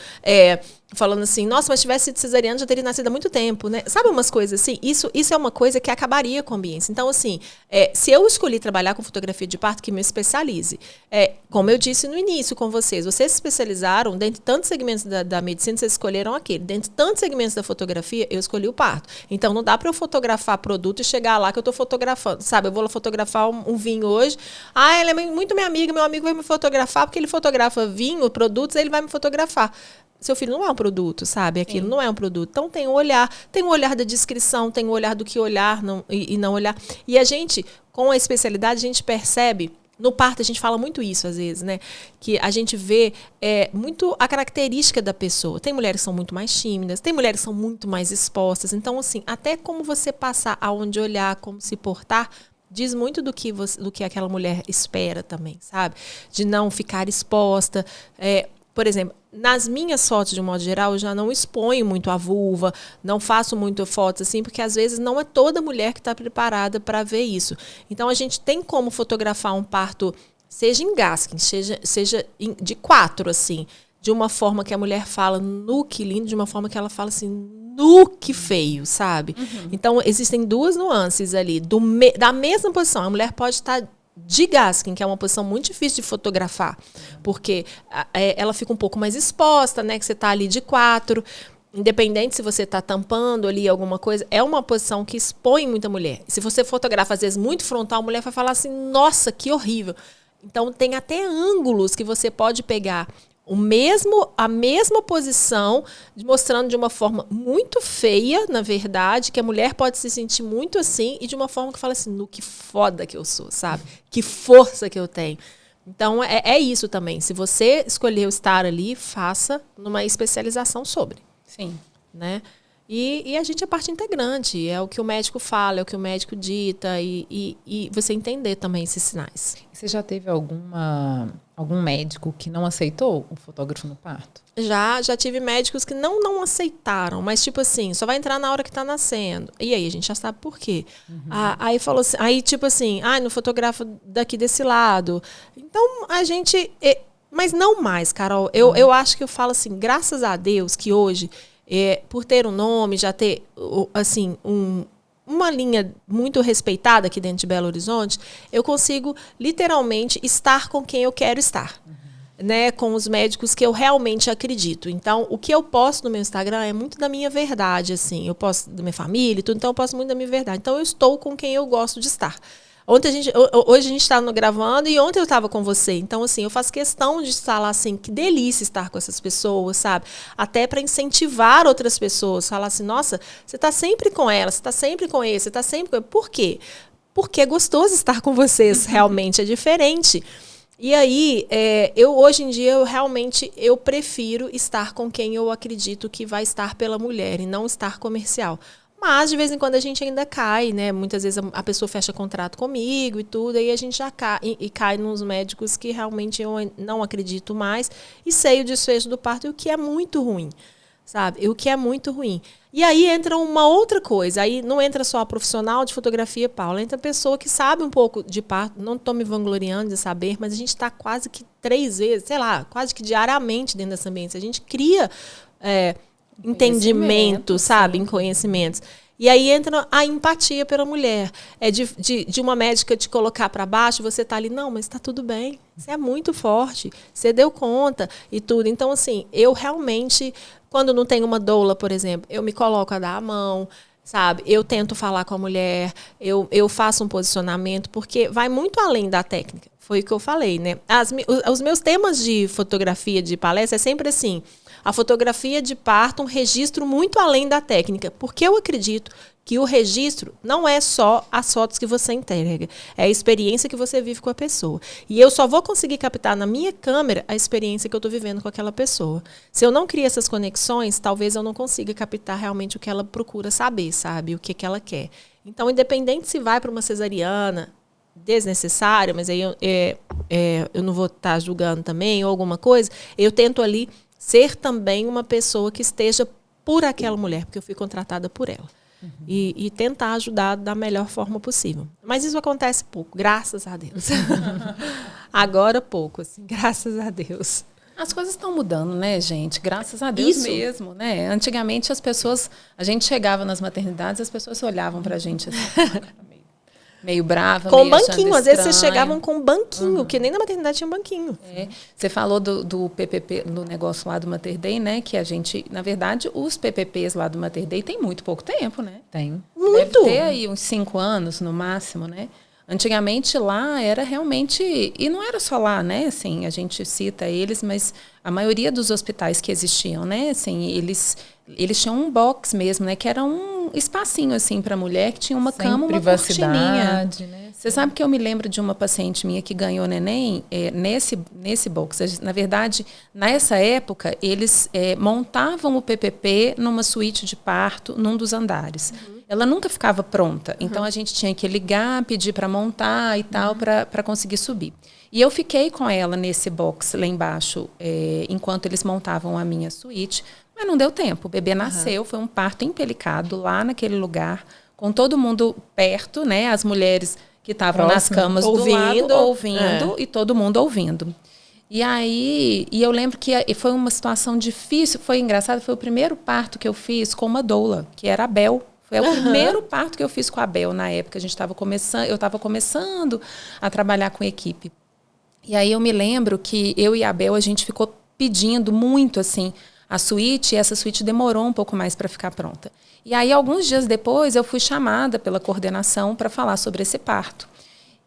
assim, nossa, mas se tivesse sido cesariana, já teria nascido há muito tempo, né? Sabe umas coisas assim? Isso é uma coisa que acabaria com a ambiência. Então, assim, se eu escolhi trabalhar com fotografia de parto, que me especialize. Como eu disse no início com vocês se especializaram, dentre tantos segmentos da medicina, vocês escolheram aquele. Dentre tantos segmentos da fotografia, eu escolhi o parto. Então, não dá para eu fotografar produto e chegar lá que eu estou fotografando, sabe? Eu vou lá fotografar um vinho hoje. Ela é muito minha amiga, meu amigo vai me fotografar, porque ele fotografa vinho, produtos, ele vai me fotografar. Seu filho não é um produto, sabe? Aquilo não é um produto. Então tem o olhar da descrição, tem o olhar do que olhar e não olhar. E a gente, com a especialidade, a gente percebe, no parto a gente fala muito isso às vezes, né? Que a gente vê muito a característica da pessoa. Tem mulheres que são muito mais tímidas, tem mulheres que são muito mais expostas. Então, assim, até como você passar aonde olhar, como se portar, diz muito do que aquela mulher espera também, sabe? De não ficar exposta. Por exemplo, nas minhas fotos, de um modo geral, eu já não exponho muito a vulva, não faço muito fotos assim, porque às vezes não é toda mulher que está preparada para ver isso. Então, a gente tem como fotografar um parto, seja em Gaskin, seja de 4, assim, de uma forma que a mulher fala, nu, que lindo, de uma forma que ela fala assim, nu, que feio, sabe? Então, existem duas nuances ali, da mesma posição. A mulher pode estar de Gaskin, que é uma posição muito difícil de fotografar, porque ela fica um pouco mais exposta, né? Que você está ali de 4, independente se você está tampando ali alguma coisa, é uma posição que expõe muita mulher. Se você fotografa, às vezes, muito frontal, a mulher vai falar assim, nossa, que horrível. Então, tem até ângulos que você pode pegar a mesma posição, mostrando de uma forma muito feia, na verdade, que a mulher pode se sentir muito assim, e de uma forma que fala assim, que foda que eu sou, sabe? Que força que eu tenho. Então, é isso também. Se você escolheu estar ali, faça numa especialização sobre. Sim. Né? E a gente é parte integrante, é o que o médico fala, é o que o médico dita, e você entender também esses sinais. Você já teve algum médico que não aceitou o fotógrafo no parto? Já tive médicos que não aceitaram, mas tipo assim, só vai entrar na hora que tá nascendo. E aí a gente já sabe por quê. Aí falou assim, tipo assim, não fotografa daqui desse lado. Então a gente... Mas não mais, Carol. Eu acho que eu falo assim, graças a Deus que hoje... por ter um nome, já ter assim, uma linha muito respeitada aqui dentro de Belo Horizonte, eu consigo literalmente estar com quem eu quero estar. Né, com os médicos que eu realmente acredito. Então, o que eu posto no meu Instagram é muito da minha verdade, assim. Eu posto da minha família e tudo, então eu posto muito da minha verdade. Então, eu estou com quem eu gosto de estar. Hoje a gente está gravando e ontem eu estava com você. Então, assim, eu faço questão de falar assim, que delícia estar com essas pessoas, sabe? Até para incentivar outras pessoas. Falar assim, nossa, você está sempre com ela, você está sempre com ele, você está sempre com ele. Por quê? Porque é gostoso estar com vocês, realmente, é diferente. E aí, hoje em dia, eu prefiro estar com quem eu acredito que vai estar pela mulher e não estar comercial. Mas, de vez em quando, a gente ainda cai, né? Muitas vezes a pessoa fecha contrato comigo e tudo, aí a gente já cai nos médicos que realmente eu não acredito mais e sei o desfecho do parto, o que é muito ruim, sabe? O que é muito ruim. E aí entra uma outra coisa, aí não entra só a profissional de fotografia, Paula, entra a pessoa que sabe um pouco de parto, não estou me vangloriando de saber, mas a gente está quase que 3 vezes, sei lá, quase que diariamente dentro dessa ambiente. A gente cria entendimento, sabe, em conhecimentos. E aí entra a empatia pela mulher. É de uma médica te colocar para baixo, você tá ali, não, mas está tudo bem. Você é muito forte, você deu conta e tudo. Então, assim, eu realmente, quando não tem uma doula, por exemplo, eu me coloco a dar a mão, sabe? Eu tento falar com a mulher, eu faço um posicionamento, porque vai muito além da técnica. Foi o que eu falei, né? Os meus temas de fotografia, de palestra, é sempre assim. A fotografia de parto, um registro muito além da técnica. Porque eu acredito que o registro não é só as fotos que você entrega. É a experiência que você vive com a pessoa. E eu só vou conseguir captar na minha câmera a experiência que eu estou vivendo com aquela pessoa. Se eu não criar essas conexões, talvez eu não consiga captar realmente o que ela procura saber, sabe? O que ela quer. Então, independente se vai para uma cesariana desnecessária, mas aí eu não vou estar julgando também, ou alguma coisa, eu tento ali ser também uma pessoa que esteja por aquela mulher, porque eu fui contratada por ela. Uhum. E tentar ajudar da melhor forma possível. Mas isso acontece pouco, graças a Deus. Agora pouco, assim, graças a Deus. As coisas estão mudando, né, gente? Graças a Deus mesmo, né? Antigamente a gente chegava nas maternidades, as pessoas olhavam pra gente assim, meio brava, com meio banquinho, às vezes vocês chegavam com banquinho, que nem na maternidade tinha um banquinho. Você falou do PPP, do negócio lá do Mater Dei, né? Que a gente, na verdade, os PPPs lá do Mater Dei tem muito pouco tempo, né? Tem. Muito. Deve ter aí uns 5 anos no máximo, né? Antigamente lá era realmente, e não era só lá, né? Assim, a gente cita eles, mas a maioria dos hospitais que existiam, né? Assim, eles tinham um box mesmo, né? Que era um espacinho assim para mulher que tinha uma sem cama, uma cortininha. Né? Você sabe que eu me lembro de uma paciente minha que ganhou neném nesse box. Na verdade, nessa época eles montavam o PPP numa suíte de parto num dos andares. Ela nunca ficava pronta, então a gente tinha que ligar, pedir para montar e tal, para conseguir subir. E eu fiquei com ela nesse box lá embaixo, enquanto eles montavam a minha suíte, mas não deu tempo. O bebê nasceu, foi um parto empelicado lá naquele lugar, com todo mundo perto, né? As mulheres que estavam nas camas do lado, ouvindo, e todo mundo ouvindo. E aí, eu lembro que foi uma situação difícil, foi engraçado, foi o primeiro parto que eu fiz com uma doula, que era a Bel. Foi o primeiro parto que eu fiz com a Bel na época. Eu estava começando a trabalhar com equipe. E aí eu me lembro que eu e a Bel, a gente ficou pedindo muito, assim, a suíte, e essa suíte demorou um pouco mais para ficar pronta. E aí, alguns dias depois, eu fui chamada pela coordenação para falar sobre esse parto.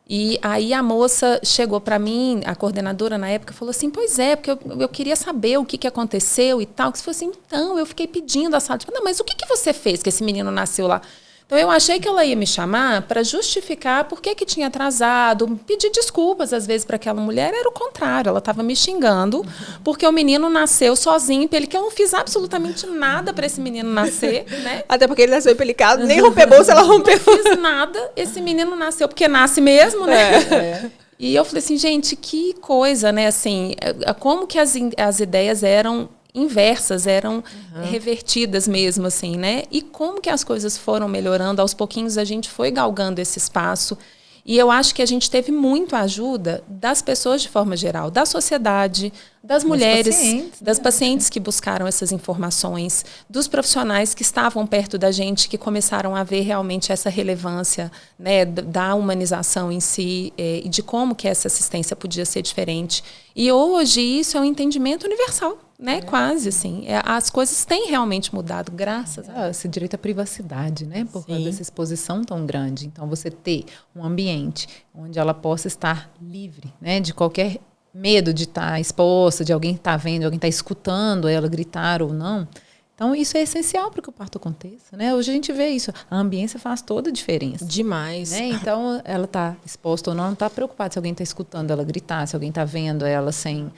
E aí a moça chegou para mim, a coordenadora na época, falou assim, pois é, porque eu queria saber o que aconteceu e tal. Que se fosse assim, então, eu fiquei pedindo a sala. Tipo, não, mas o que você fez que esse menino nasceu lá? Então, eu achei que ela ia me chamar para justificar por que tinha atrasado, pedir desculpas, às vezes, para aquela mulher. Era o contrário, ela estava me xingando porque o menino nasceu sozinho, que eu não fiz absolutamente nada para esse menino nascer, né? Até porque ele nasceu empelicado, nem romper bolsa, ela rompeu. Não fiz nada, esse menino nasceu porque nasce mesmo, né? E eu falei assim, gente, que coisa, né? Assim, como que as ideias eram inversas, eram revertidas mesmo, assim, né? E como que as coisas foram melhorando, aos pouquinhos a gente foi galgando esse espaço. E eu acho que a gente teve muito ajuda das pessoas de forma geral, da sociedade, das mulheres, das pacientes que buscaram essas informações, dos profissionais que estavam perto da gente, que começaram a ver realmente essa relevância, né, da humanização em si e de como que essa assistência podia ser diferente. E hoje isso é um entendimento universal, né? Quase assim. As coisas têm realmente mudado, graças a Deus. Esse direito à privacidade, né? Por causa dessa exposição tão grande. Então, você ter um ambiente onde ela possa estar livre, né, de qualquer medo de estar exposta, de alguém estar vendo, alguém estar escutando ela gritar ou não. Então, isso é essencial para que o parto aconteça, né? Hoje a gente vê isso. A ambiência faz toda a diferença. Demais. Né? Então, ela está exposta ou não está preocupada se alguém está escutando ela gritar, se alguém está vendo ela sem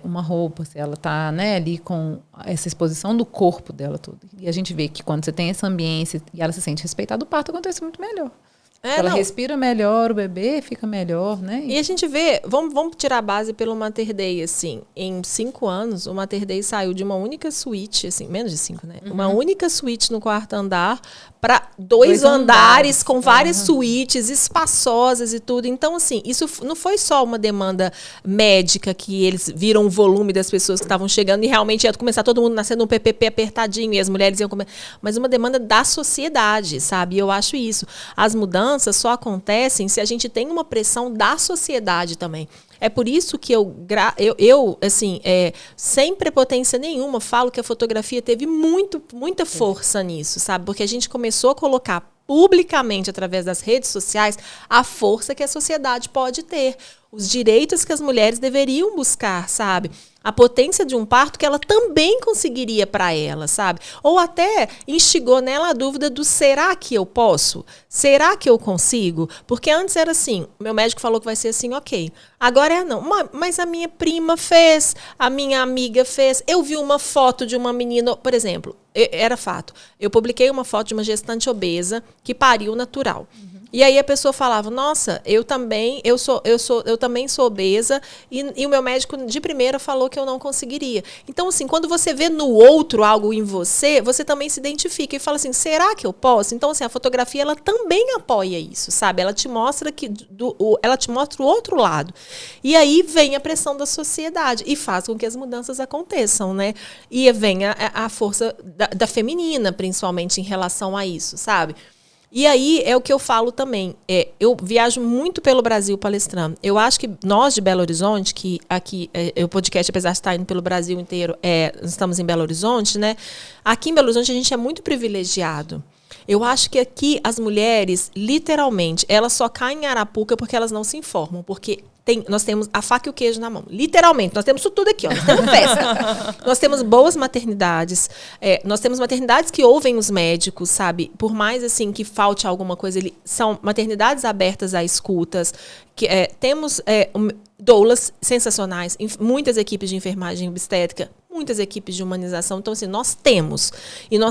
uma roupa, se ela está, né, ali com essa exposição do corpo dela toda. E a gente vê que quando você tem essa ambiência e ela se sente respeitada, o parto acontece muito melhor. Ela respira melhor, o bebê fica melhor, né? E a gente vê, vamos tirar a base pelo Mater Dei, assim, em 5 anos, o Mater Dei saiu de uma única suíte, assim, menos de 5, né? Uma única suíte no 4º andar para 2 andares com várias suítes espaçosas e tudo. Então, assim, isso não foi só uma demanda médica que eles viram o volume das pessoas que estavam chegando e realmente ia começar todo mundo nascendo um PPP apertadinho e as mulheres iam comer, mas uma demanda da sociedade, sabe? E eu acho isso. As mudanças só acontecem se a gente tem uma pressão da sociedade também. É por isso que eu assim, sem prepotência nenhuma, falo que a fotografia teve muita força nisso, sabe? Porque a gente começou a colocar publicamente, através das redes sociais, a força que a sociedade pode ter. Os direitos que as mulheres deveriam buscar, sabe? A potência de um parto que ela também conseguiria para ela, sabe? Ou até instigou nela a dúvida do será que eu posso? Será que eu consigo? Porque antes era assim, meu médico falou que vai ser assim, ok. Agora é não. Mas a minha prima fez, a minha amiga fez. Eu vi uma foto de uma menina, por exemplo, era fato. Eu publiquei uma foto de uma gestante obesa que pariu natural. E aí a pessoa falava, nossa, eu também sou obesa e o meu médico de primeira falou que eu não conseguiria. Então, assim, quando você vê no outro algo em você, você também se identifica e fala assim, será que eu posso? Então, assim, a fotografia, ela também apoia isso, sabe? Ela te mostra ela te mostra o outro lado. E aí vem a pressão da sociedade e faz com que as mudanças aconteçam, né? E vem a força da feminina, principalmente, em relação a isso, sabe? E aí é o que eu falo também. Eu viajo muito pelo Brasil palestrando. Eu acho que nós de Belo Horizonte, que aqui o podcast, apesar de estar indo pelo Brasil inteiro, estamos em Belo Horizonte, né? Aqui em Belo Horizonte a gente é muito privilegiado. Eu acho que aqui as mulheres, literalmente, elas só caem em Arapuca porque elas não se informam. Porque nós temos a faca e o queijo na mão. Literalmente, nós temos isso tudo aqui, ó. Nós temos festa. Nós temos boas maternidades. Nós temos maternidades que ouvem os médicos, sabe? Por mais assim que falte alguma coisa, são maternidades abertas a escutas. Temos doulas sensacionais, muitas equipes de enfermagem obstétrica, muitas equipes de humanização. Então, assim, nós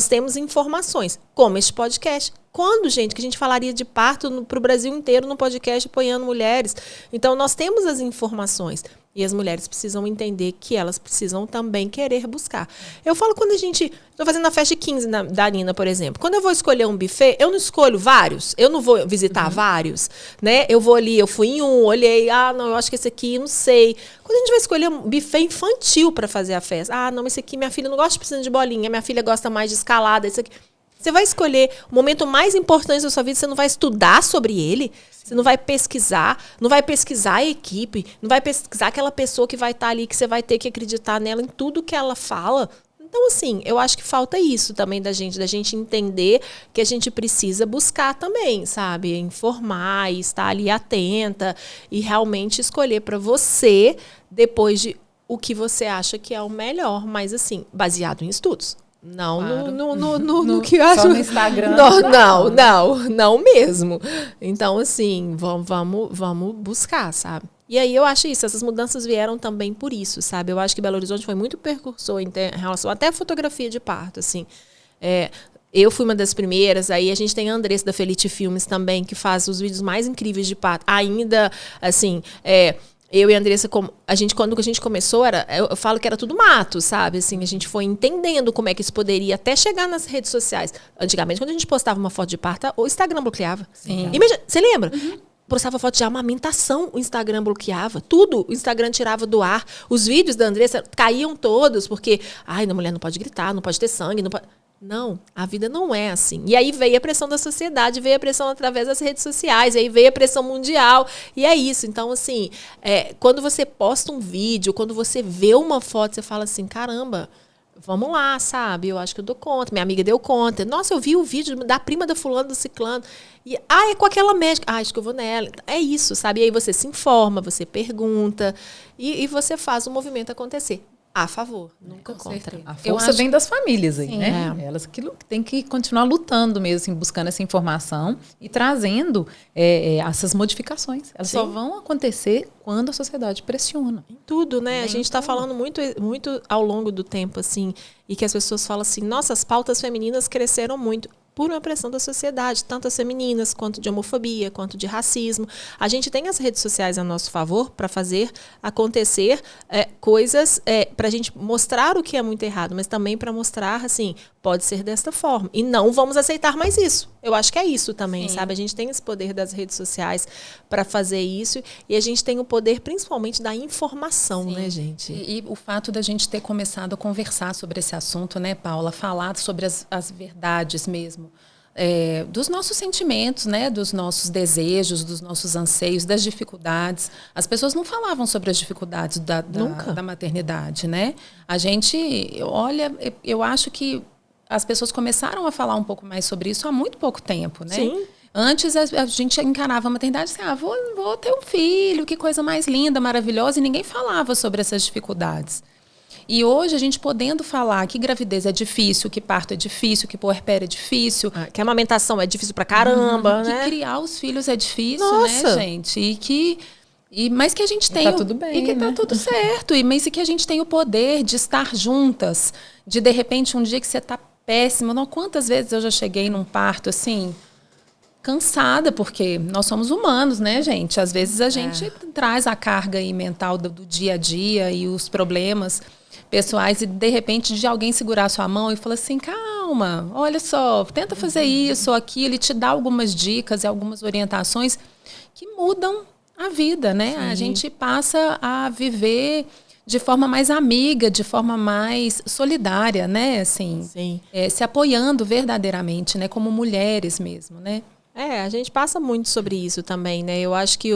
temos informações, como este podcast. Quando, gente, que a gente falaria de parto para o Brasil inteiro no podcast apoiando mulheres? Então, nós temos as informações. E as mulheres precisam entender que elas precisam também querer buscar. Eu falo quando estou fazendo a festa de 15 da Nina, por exemplo. Quando eu vou escolher um buffet, eu não escolho vários. Eu não vou visitar vários, né? Eu vou ali, eu fui em olhei, não, eu acho que esse aqui, não sei. Quando a gente vai escolher um buffet infantil para fazer a festa, não, esse aqui minha filha não gosta de piscina de bolinha, minha filha gosta mais de escalada, isso aqui. Você vai escolher o momento mais importante da sua vida, você não vai estudar sobre ele, você não vai pesquisar a equipe, não vai pesquisar aquela pessoa que vai estar ali, que você vai ter que acreditar nela em tudo que ela fala. Então, assim, eu acho que falta isso também da gente entender que a gente precisa buscar também, sabe? Informar e estar ali atenta e realmente escolher para você, depois de o que você acha que é o melhor, mas assim, baseado em estudos. Não, claro. no que eu acho. Só no Instagram. Não mesmo. Então, assim, vamos buscar, sabe? E aí eu acho isso, essas mudanças vieram também por isso, sabe? Eu acho que Belo Horizonte foi muito precursor em relação até a fotografia de parto, assim. Eu fui uma das primeiras, aí a gente tem a Andressa da Felite Filmes também, que faz os vídeos mais incríveis de parto. Ainda, assim, eu e a Andressa, quando a gente começou, eu falo que era tudo mato, sabe? Assim, a gente foi entendendo como é que isso poderia até chegar nas redes sociais. Antigamente, quando a gente postava uma foto de parto, o Instagram bloqueava. Sim. Você lembra? Uhum. postava foto de amamentação, o Instagram bloqueava. Tudo o Instagram tirava do ar. Os vídeos da Andressa caíam todos, porque, ai, a mulher não pode gritar, não pode ter sangue, não pode... Não, a vida não é assim. E aí veio a pressão da sociedade, veio a pressão através das redes sociais, aí veio a pressão mundial. E é isso. Então, assim, quando você posta um vídeo, quando você vê uma foto, você fala assim, caramba, vamos lá, sabe? Eu acho que eu dou conta. Minha amiga deu conta. Nossa, eu vi o vídeo da prima da fulana, do ciclano. E, é com aquela médica. Acho que eu vou nela. É isso, sabe? E aí você se informa, você pergunta e você faz o movimento acontecer. A favor, nunca contra. A força vem das famílias aí, sim, né? Elas que têm que continuar lutando mesmo, assim, buscando essa informação e trazendo essas modificações. Elas só vão acontecer quando a sociedade pressiona. Em tudo, né? A gente está falando muito ao longo do tempo, assim, e que as pessoas falam assim, nossa, as pautas femininas cresceram muito. Por uma pressão da sociedade, tanto as femininas, quanto de homofobia, quanto de racismo. A gente tem as redes sociais a nosso favor para fazer acontecer coisas, para a gente mostrar o que é muito errado, mas também para mostrar, assim, pode ser desta forma. E não vamos aceitar mais isso. Eu acho que é isso também, sabe? A gente tem esse poder das redes sociais para fazer isso e a gente tem o poder, principalmente, da informação, né, gente? E o fato da gente ter começado a conversar sobre esse assunto, né, Paula? Falar sobre as verdades mesmo. Dos nossos sentimentos, né, dos nossos desejos, dos nossos anseios, das dificuldades. As pessoas não falavam sobre as dificuldades da maternidade, né? A gente, olha, eu acho que as pessoas começaram a falar um pouco mais sobre isso há muito pouco tempo, né? Sim. Antes a gente encarava a maternidade assim, vou ter um filho, que coisa mais linda, maravilhosa, e ninguém falava sobre essas dificuldades. E hoje a gente podendo falar que gravidez é difícil, que parto é difícil, que puerpério é difícil. Que a amamentação é difícil pra caramba, né? Que criar os filhos é difícil, Nossa. né, gente? Mas que a gente tem... Tá tudo bem, e que tá tudo certo. Mas que a gente tem o poder de estar juntas, de repente, um dia que você tá péssima. Não, quantas vezes eu já cheguei num parto, assim... cansada, porque nós somos humanos, né, gente? Às vezes a gente traz a carga aí mental do dia a dia e os problemas pessoais e, de repente, de alguém segurar a sua mão e falar assim, calma, olha só, tenta fazer isso ou aquilo e te dá algumas dicas e algumas orientações que mudam a vida, né? Sim. A gente passa a viver de forma mais amiga, de forma mais solidária, né? Assim, Sim. Se apoiando verdadeiramente, né? Como mulheres mesmo, né? A gente passa muito sobre isso também, né? Eu acho que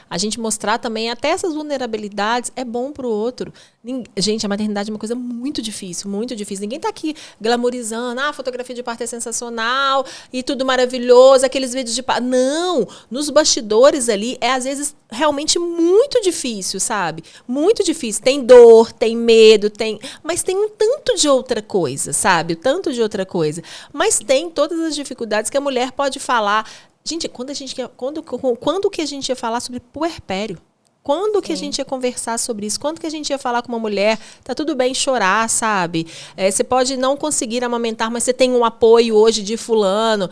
a gente mostrar também até essas vulnerabilidades é bom pro outro. Gente, a maternidade é uma coisa muito difícil, muito difícil. Ninguém tá aqui glamorizando, a fotografia de parto é sensacional e tudo maravilhoso, aqueles vídeos de parto. Não! Nos bastidores ali é, às vezes, realmente muito difícil, sabe? Muito difícil. Tem dor, tem medo, mas tem um tanto de outra coisa, sabe? Tanto de outra coisa. Mas tem todas as dificuldades que a mulher pode falar. Gente, quando que a gente ia falar sobre puerpério? Quando que a gente ia conversar sobre isso? Quando que a gente ia falar com uma mulher? Tá tudo bem chorar, sabe? Você pode não conseguir amamentar, mas você tem um apoio hoje de fulano.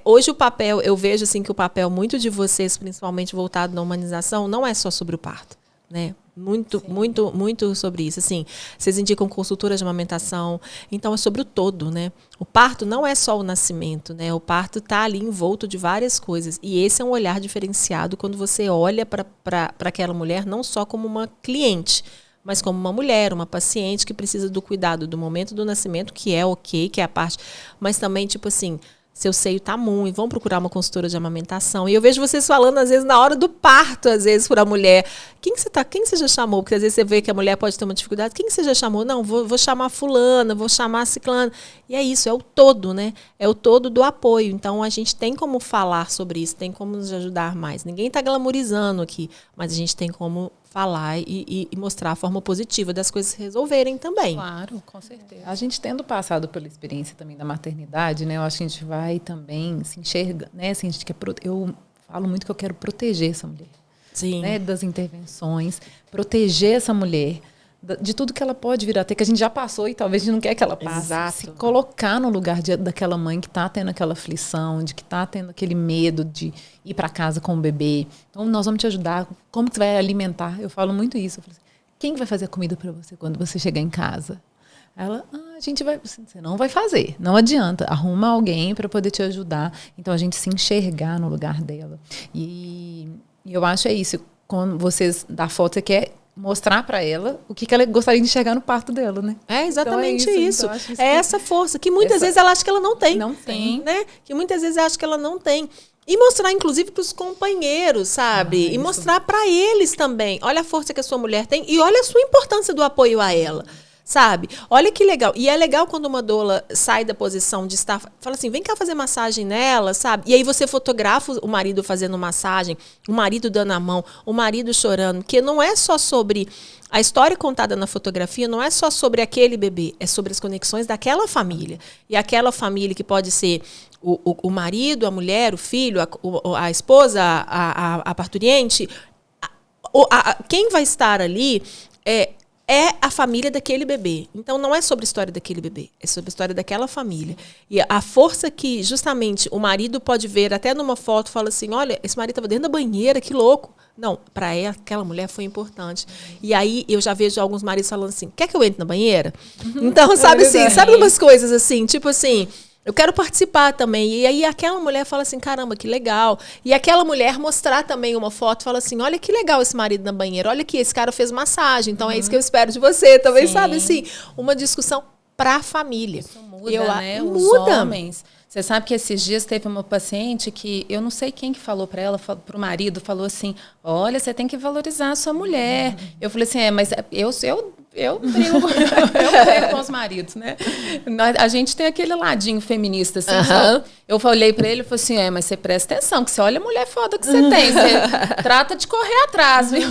Hoje o papel, eu vejo assim que o papel muito de vocês, principalmente voltado na humanização, não é só sobre o parto, né? Muito sobre isso. Assim, vocês indicam consultoras de amamentação, então é sobre o todo, né? O parto não é só o nascimento, né? O parto está ali envolto de várias coisas. E esse é um olhar diferenciado quando você olha para aquela mulher não só como uma cliente, mas como uma mulher, uma paciente que precisa do cuidado do momento do nascimento, que é ok, que é a parte, mas também, tipo assim, seu seio tá muito, vão procurar uma consultora de amamentação. E eu vejo vocês falando, às vezes, na hora do parto, às vezes, para a mulher. Quem você já chamou? Porque às vezes você vê que a mulher pode ter uma dificuldade. Quem você já chamou? Não, vou chamar fulana, vou chamar ciclana. E é isso, é o todo, né? É o todo do apoio. Então, a gente tem como falar sobre isso, tem como nos ajudar mais. Ninguém está glamorizando aqui, mas a gente tem como falar e mostrar a forma positiva das coisas se resolverem também. Claro, com certeza. A gente tendo passado pela experiência também da maternidade, né? Eu acho que a gente vai também se enxerga, né? Assim, a gente eu falo muito que eu quero proteger essa mulher. Sim. Né? Das intervenções, proteger essa mulher de tudo que ela pode vir a ter, que a gente já passou e talvez a gente não quer que ela passe. Exato. Se colocar no lugar daquela mãe que está tendo aquela aflição, de que está tendo aquele medo de ir para casa com o bebê. Então, nós vamos te ajudar. Como que você vai alimentar? Eu falo muito isso. Eu falo assim, quem vai fazer a comida para você quando você chegar em casa? Ela, a gente vai, você não vai fazer, não adianta, arruma alguém para poder te ajudar. Então a gente se enxergar no lugar dela. E eu acho isso, quando vocês da foto, você quer mostrar para ela o que ela gostaria de enxergar no parto dela, né? É exatamente então isso. Então, é essa força que muitas vezes ela acha que ela não tem. Não tem. Né? Que muitas vezes ela acha que ela não tem. E mostrar, inclusive, para os companheiros, sabe? E mostrar para eles também. Olha a força que a sua mulher tem e olha a sua importância do apoio a ela. Sabe? Olha que legal. E é legal quando uma doula sai da posição de estar... Fala assim, vem cá fazer massagem nela, sabe? E aí você fotografa o marido fazendo massagem, o marido dando a mão, o marido chorando. Porque não é só sobre... A história contada na fotografia não é só sobre aquele bebê, é sobre as conexões daquela família. E aquela família que pode ser o marido, a mulher, o filho, a esposa, a parturiente. Quem vai estar ali é a família daquele bebê. Então, não é sobre a história daquele bebê, é sobre a história daquela família. E a força que, justamente, o marido pode ver, até numa foto, fala assim, olha, esse marido estava dentro da banheira, que louco. Não, para ela, aquela mulher foi importante. E aí, eu já vejo alguns maridos falando assim, quer que eu entre na banheira? Então, sabe assim, sabe umas coisas assim, tipo assim... Eu quero participar também. E aí aquela mulher fala assim, caramba, que legal. E aquela mulher mostrar também uma foto, fala assim, olha que legal esse marido na banheira. Olha que esse cara fez massagem. Então é isso que eu espero de você também, sabe? Assim, uma discussão pra família. Isso muda, né? Os homens. Você sabe que esses dias teve uma paciente que, eu não sei quem que falou para ela, para o marido, falou assim, olha, você tem que valorizar a sua mulher. Eu falei assim, mas eu brigo com os maridos, né? A gente tem aquele ladinho feminista, assim. Eu olhei pra ele e falei assim, mas você presta atenção, que você olha a mulher foda que você tem. Você trata de correr atrás, viu?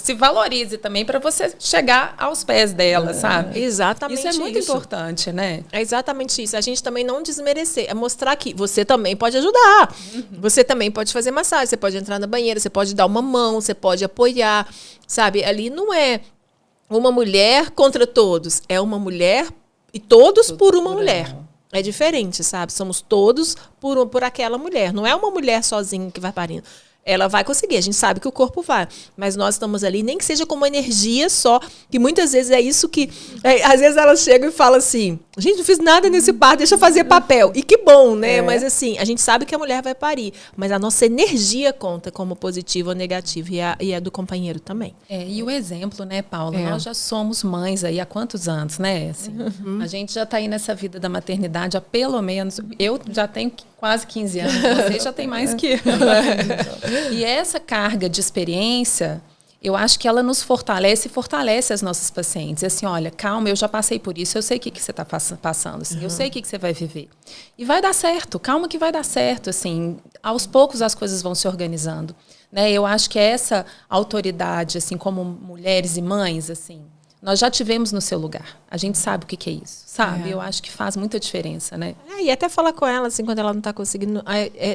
Se valorize também pra você chegar aos pés dela, sabe? Exatamente isso. Isso é muito importante, né? É exatamente isso. A gente também não desmerecer. É mostrar que você também pode ajudar. Você também pode fazer massagem, você pode entrar na banheira, você pode dar uma mão, você pode apoiar, sabe? Ali não é uma mulher contra todos. É uma mulher e todos por uma mulher. É diferente, sabe? Somos todos por aquela mulher. Não é uma mulher sozinha que vai parindo. Ela vai conseguir, a gente sabe que o corpo vai. Mas nós estamos ali, nem que seja como energia só, que muitas vezes é isso que... às vezes elas chegam e falam assim, gente, não fiz nada nesse parto, deixa eu fazer papel. E que bom, né? Mas assim, a gente sabe que a mulher vai parir. Mas a nossa energia conta como positiva ou negativa. E a do companheiro também. E o exemplo, né, Paula? Nós já somos mães aí há quantos anos, né? Assim, a gente já está aí nessa vida da maternidade há pelo menos... Eu já tenho quase 15 anos, vocês já têm mais que... E essa carga de experiência, eu acho que ela nos fortalece e fortalece as nossas pacientes. Assim, olha, calma, eu já passei por isso, eu sei o que você está passando, assim, eu sei o que você vai viver. E vai dar certo, calma que vai dar certo, assim, aos poucos as coisas vão se organizando. Né? Eu acho que essa autoridade, assim, como mulheres e mães, assim, nós já tivemos no seu lugar. A gente sabe o que é isso, sabe? Eu acho que faz muita diferença, né? E até falar com ela, assim, quando ela não está conseguindo,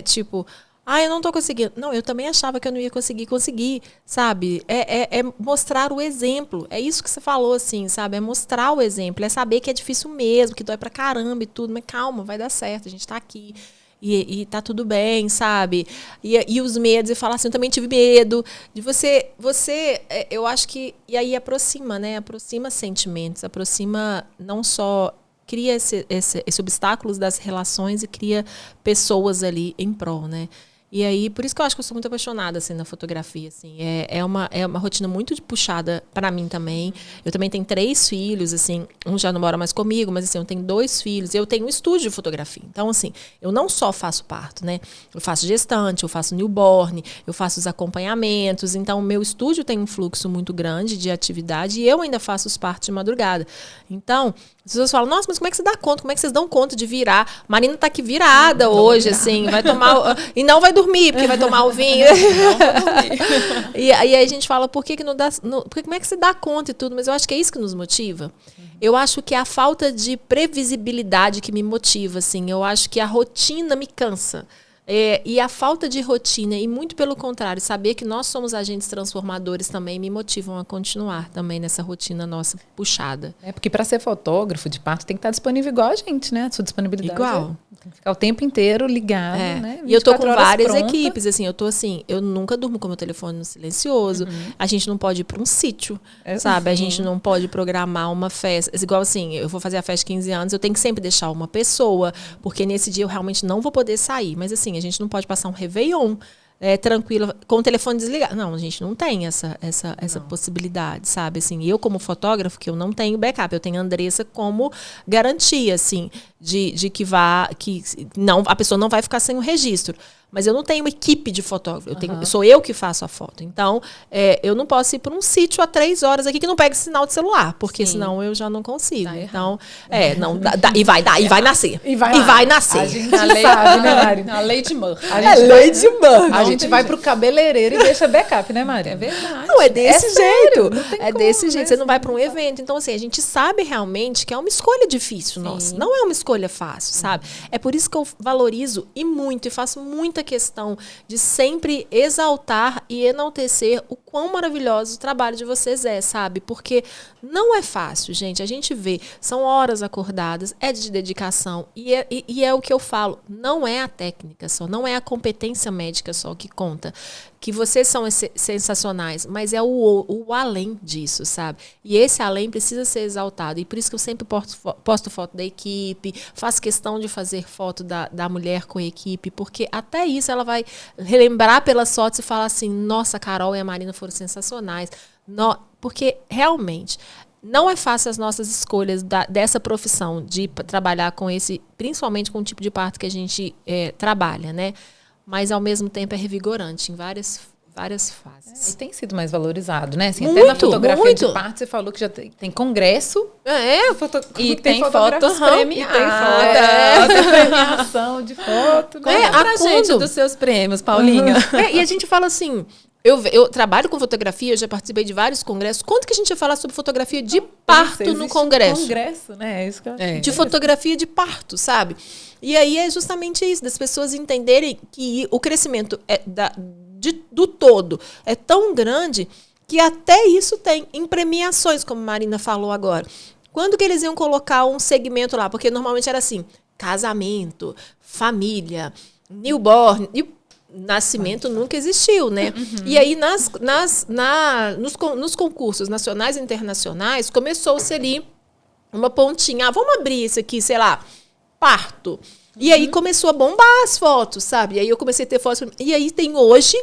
tipo... eu não estou conseguindo. Não, eu também achava que eu não ia conseguir, sabe? É mostrar o exemplo. É isso que você falou, assim, sabe? É mostrar o exemplo. É saber que é difícil mesmo, que dói pra caramba e tudo. Mas calma, vai dar certo, a gente tá aqui. E tá tudo bem, sabe? E os medos, e falar assim, eu também tive medo. De você eu acho que... E aí aproxima, né? Aproxima sentimentos, aproxima não só... Cria esse obstáculos das relações e cria pessoas ali em prol, né? E aí, por isso que eu acho que eu sou muito apaixonada, assim, na fotografia, assim. É uma rotina muito puxada para mim também. Eu também tenho 3 filhos, assim. Um já não mora mais comigo, mas, assim, eu tenho 2 filhos. Eu tenho um estúdio de fotografia. Então, assim, eu não só faço parto, né? Eu faço gestante, eu faço newborn, eu faço os acompanhamentos. Então, o meu estúdio tem um fluxo muito grande de atividade e eu ainda faço os partos de madrugada. Então... As pessoas falam, nossa, mas como é que você dá conta? Como é que vocês dão conta de virar? Marina tá aqui virada hoje, assim, vai tomar... E não vai dormir, porque vai tomar o vinho. Não vai dormir. E aí a gente fala, por que não dá... Porque como é que você dá conta e tudo? Mas eu acho que é isso que nos motiva. Eu acho que é a falta de previsibilidade que me motiva, assim. Eu acho que a rotina me cansa. E a falta de rotina, e muito pelo contrário, saber que nós somos agentes transformadores também me motivam a continuar também nessa rotina nossa puxada. Porque para ser fotógrafo de parto tem que estar disponível igual a gente, né? A sua disponibilidade. Igual. Tem que ficar o tempo inteiro ligado, né? E eu tô com várias pronta. equipes, assim, eu nunca durmo com meu telefone no silencioso. A gente não pode ir para um sítio, sabe? A gente não pode programar uma festa. Igual assim, eu vou fazer a festa de 15 anos, eu tenho que sempre deixar uma pessoa, porque nesse dia eu realmente não vou poder sair. Mas assim, a gente não pode passar um Réveillon tranquila, com o telefone desligado. Não, a gente não tem essa possibilidade, sabe? Assim, eu como fotógrafo, que eu não tenho backup, eu tenho a Andressa como garantia, assim, de que a pessoa não vai ficar sem o registro. Mas eu não tenho uma equipe de fotógrafo. Sou eu que faço a foto. Então, eu não posso ir para um sítio a 3 horas aqui que não pega sinal de celular, porque senão eu já não consigo. Então, não e vai nascer. E vai nascer. A gente sabe, né, Mari? A lei de Murphy. Lei de Murphy. A gente vai pro cabeleireiro e deixa backup, né, Mari? É verdade. Não, é desse jeito. Desse como, jeito. né? Você não vai para um evento. Então, assim, a gente sabe realmente que é uma escolha difícil nossa. Não é uma escolha fácil, sabe? É por isso que eu valorizo e muito, e faço muita questão de sempre exaltar e enaltecer o quão maravilhoso o trabalho de vocês sabe? Porque não é fácil, gente. A gente vê, são horas acordadas, é de dedicação. E é o que eu falo, não é a técnica só, não é a competência médica só que conta. Que vocês são sensacionais, mas é o além disso, sabe? E esse além precisa ser exaltado. E por isso que eu sempre posto foto da equipe, faço questão de fazer foto da mulher com a equipe, porque até isso ela vai relembrar pelas fotos e falar assim, nossa, a Carol e a Marina foram sensacionais. Porque realmente não é fácil as nossas escolhas dessa profissão, de trabalhar com principalmente com o tipo de parto que a gente trabalha, né? Mas, ao mesmo tempo, é revigorante em várias fases. E tem sido mais valorizado, né? Assim, Muito, até na fotografia muito. de parto, você falou que já tem congresso. E tem fotos premiadas. Tem premiação de foto. Conta pra gente dos seus prêmios, Paulinha. E a gente fala assim... Eu trabalho com fotografia, eu já participei de vários congressos. Quanto que a gente ia falar sobre fotografia de parto no congresso? Congresso, né? É isso que eu acho. De fotografia de parto, sabe? E aí é justamente isso, das pessoas entenderem que o crescimento do todo é tão grande que até isso tem em premiações, como a Marina falou agora. Quando que eles iam colocar um segmento lá? Porque normalmente era assim, casamento, família, newborn... Nascimento nunca existiu, né? E aí, nos concursos nacionais e internacionais, começou-se ali uma pontinha. Vamos abrir isso aqui, sei lá, parto. E aí começou a bombar as fotos, sabe? E aí eu comecei a ter fotos. E aí tem hoje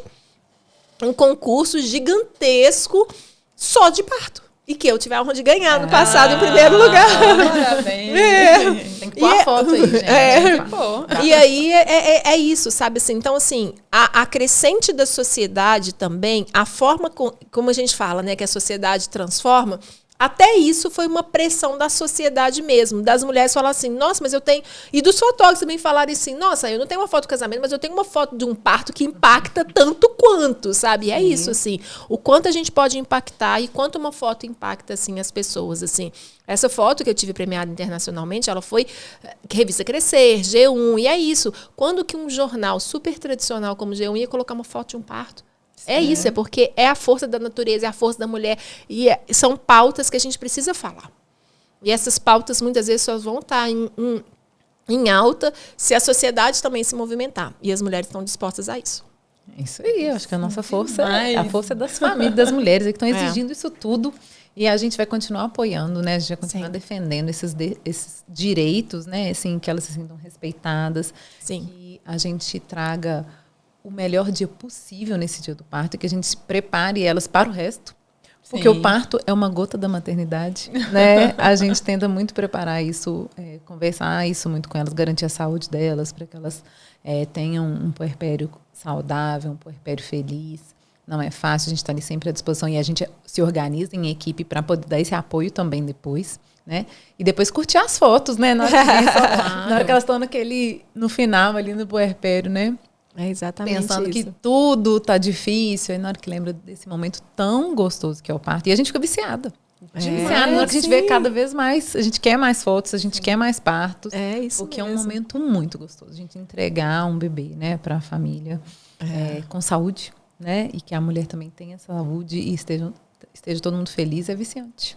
um concurso gigantesco só de parto. E que eu tive a honra de ganhar no passado em primeiro lugar. Parabéns. Tem que pôr a foto aí, gente. E aí é isso, sabe? Assim, então, assim, a crescente da sociedade também, a forma como a gente fala, né, que a sociedade transforma, até isso foi uma pressão da sociedade mesmo, das mulheres falarem assim, nossa, mas eu tenho... E dos fotógrafos também falarem assim, nossa, eu não tenho uma foto do casamento, mas eu tenho uma foto de um parto que impacta tanto quanto, sabe? E é isso, assim, o quanto a gente pode impactar e quanto uma foto impacta, assim, as pessoas, assim. Essa foto que eu tive premiada internacionalmente, ela foi Revista Crescer, G1, e é isso. Quando que um jornal super tradicional como G1 ia colocar uma foto de um parto? É isso, é porque é a força da natureza, é a força da mulher. E são pautas que a gente precisa falar. E essas pautas, muitas vezes, só vão estar em alta se a sociedade também se movimentar. E as mulheres estão dispostas a isso. Isso aí, eu acho que a nossa força é a força das famílias, das mulheres, que estão exigindo isso tudo. E a gente vai continuar apoiando, né? A gente vai continuar defendendo esses direitos, né? Assim, que elas se sintam respeitadas. Sim. Que a gente traga o melhor dia possível nesse dia do parto, que a gente prepare elas para o resto, porque o parto é uma gota da maternidade, né? A gente tenta muito preparar isso, conversar isso muito com elas, garantir a saúde delas, para que elas tenham um puerpério saudável, um puerpério feliz. Não é fácil, a gente está ali sempre à disposição e a gente se organiza em equipe para poder dar esse apoio também depois, né? E depois curtir as fotos, né? Na hora que elas estão no final ali no puerpério, né? É exatamente pensando isso. que tudo tá difícil, aí na hora que lembra desse momento tão gostoso que é o parto, e a gente fica viciada. Na hora que a gente vê cada vez mais, a gente quer mais fotos, a gente quer mais partos. É isso porque mesmo. é um momento muito gostoso. A gente entregar um bebê, né, para a família com saúde, né? E que a mulher também tenha saúde e esteja todo mundo feliz, é viciante.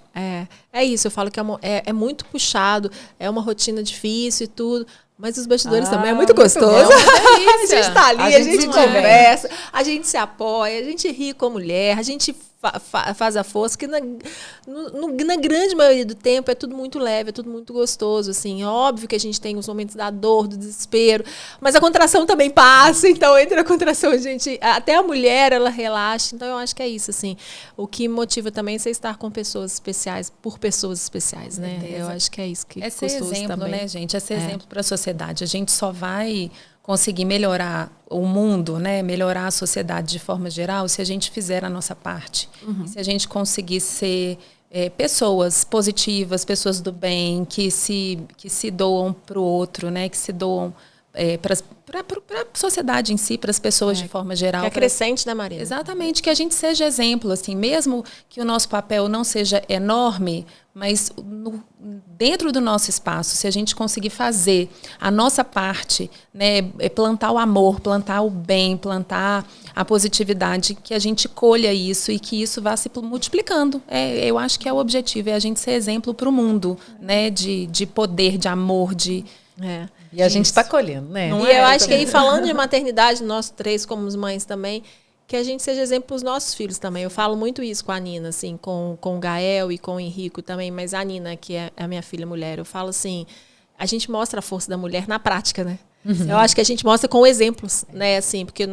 É isso, eu falo que é muito puxado, é uma rotina difícil e tudo. Mas os bastidores também é muito gostoso. A gente tá ali, a gente conversa, a gente se apoia, a gente ri com a mulher, a gente faz a força, que na grande maioria do tempo é tudo muito leve, é tudo muito gostoso, assim. É óbvio que a gente tem os momentos da dor, do desespero, mas a contração também passa, então entre a contração até a mulher, ela relaxa, então eu acho que é isso, assim. O que motiva também é você estar com pessoas especiais, por pessoas especiais, né? Eu acho que é isso que é ser exemplo, também. né, gente? É ser exemplo para a sociedade. A gente só vai conseguir melhorar o mundo, né, melhorar a sociedade de forma geral, se a gente fizer a nossa parte. Se a gente conseguir ser pessoas positivas, pessoas do bem, que se doam para o outro, né, que se doam para a sociedade em si, para as pessoas de forma geral. Que é crescente, né, Marina? Exatamente, que a gente seja exemplo, assim, mesmo que o nosso papel não seja enorme, mas dentro do nosso espaço, se a gente conseguir fazer a nossa parte, né, plantar o amor, plantar o bem, plantar a positividade, que a gente colha isso e que isso vá se multiplicando. Eu acho que é o objetivo, é a gente ser exemplo para o mundo, né, de poder, de amor, E a gente está colhendo, né? Eu acho que aí, falando de maternidade, nós três como mães também, que a gente seja exemplo para os nossos filhos também. Eu falo muito isso com a Nina, assim, com o Gael e com o Henrico também, mas a Nina, que é a minha filha mulher, eu falo assim, a gente mostra a força da mulher na prática, né? Eu acho que a gente mostra com exemplos, né? Assim, porque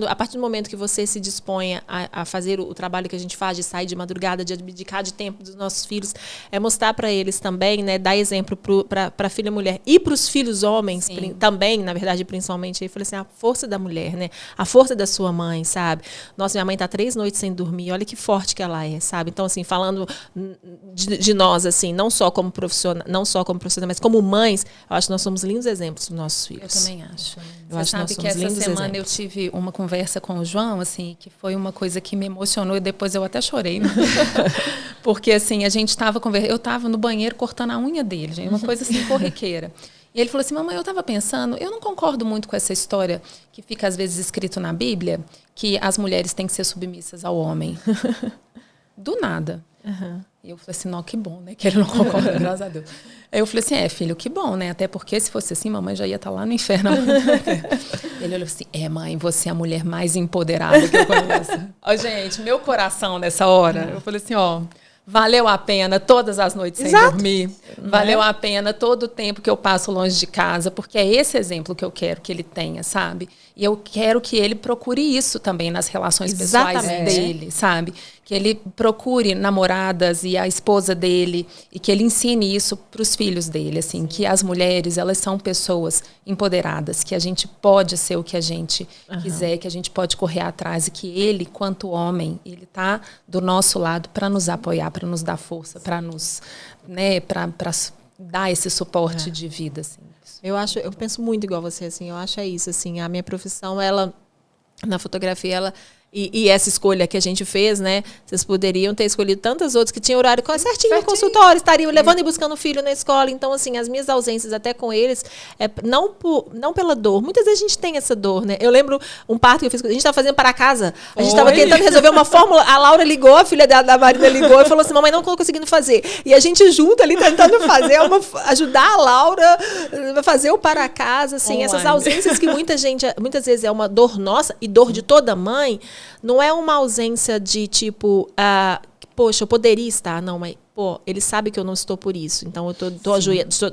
a partir do momento que você se dispõe a fazer o trabalho que a gente faz, de sair de madrugada, de abdicar de tempo dos nossos filhos, é mostrar para eles também, né? Dar exemplo para a filha mulher e para os filhos homens também, na verdade, principalmente. Eu falei assim, a força da mulher, né? A força da sua mãe, sabe? Nossa, minha mãe tá 3 noites sem dormir, olha que forte que ela é, sabe? Então, assim, falando de nós, assim, não só como profissional, mas como mães, eu acho que nós somos lindos exemplos para os nossos filhos. Eu também acho. Você sabe que essa semana eu tive uma conversa com o João, assim, que foi uma coisa que me emocionou e depois eu até chorei, né? Porque, assim, a gente estava conversando, eu estava no banheiro cortando a unha dele, gente, uma coisa assim, corriqueira. E ele falou assim, mamãe, eu estava pensando, eu não concordo muito com essa história que fica às vezes escrito na Bíblia, que as mulheres têm que ser submissas ao homem. Do nada. E eu falei assim, não, que bom, né? Que ele não concorda, graças a Deus. Aí eu falei assim, filho, que bom, né? Até porque se fosse assim, mamãe já ia estar lá no inferno. Ele olhou assim, mãe, você é a mulher mais empoderada que eu conheço. Gente, meu coração nessa hora, eu falei assim, valeu a pena todas as noites sem dormir. Valeu a pena todo o tempo que eu passo longe de casa, porque é esse exemplo que eu quero que ele tenha, sabe? E eu quero que ele procure isso também nas relações pessoais dele, sabe? Que ele procure namoradas e a esposa dele e que ele ensine isso para os filhos dele, assim, que as mulheres, elas são pessoas empoderadas, que a gente pode ser o que a gente quiser, que a gente pode correr atrás e que ele, quanto homem, ele tá do nosso lado para nos apoiar, para nos dar força, para nos, né, para dar esse suporte de vida, assim. Eu penso muito igual você, assim, eu acho isso, assim, a minha profissão, ela, na fotografia, ela... E essa escolha que a gente fez, né? Vocês poderiam ter escolhido tantas outras que tinham horário certinho no consultório, estariam levando e buscando o filho na escola. Então, assim, as minhas ausências até com eles, não pela dor. Muitas vezes a gente tem essa dor, né? Eu lembro um parto que eu fiz, a gente estava fazendo para casa, a gente estava tentando resolver uma fórmula, a Laura ligou, a filha da Marina ligou e falou assim, mamãe, não estou conseguindo fazer. E a gente junto ali tentando fazer, ajudar a Laura a fazer o para casa, assim, essas ausências que muitas vezes é uma dor nossa e dor de toda mãe. Não é uma ausência de tipo, poxa, eu poderia estar. Não, mas, ele sabe que eu não estou por isso. Então, eu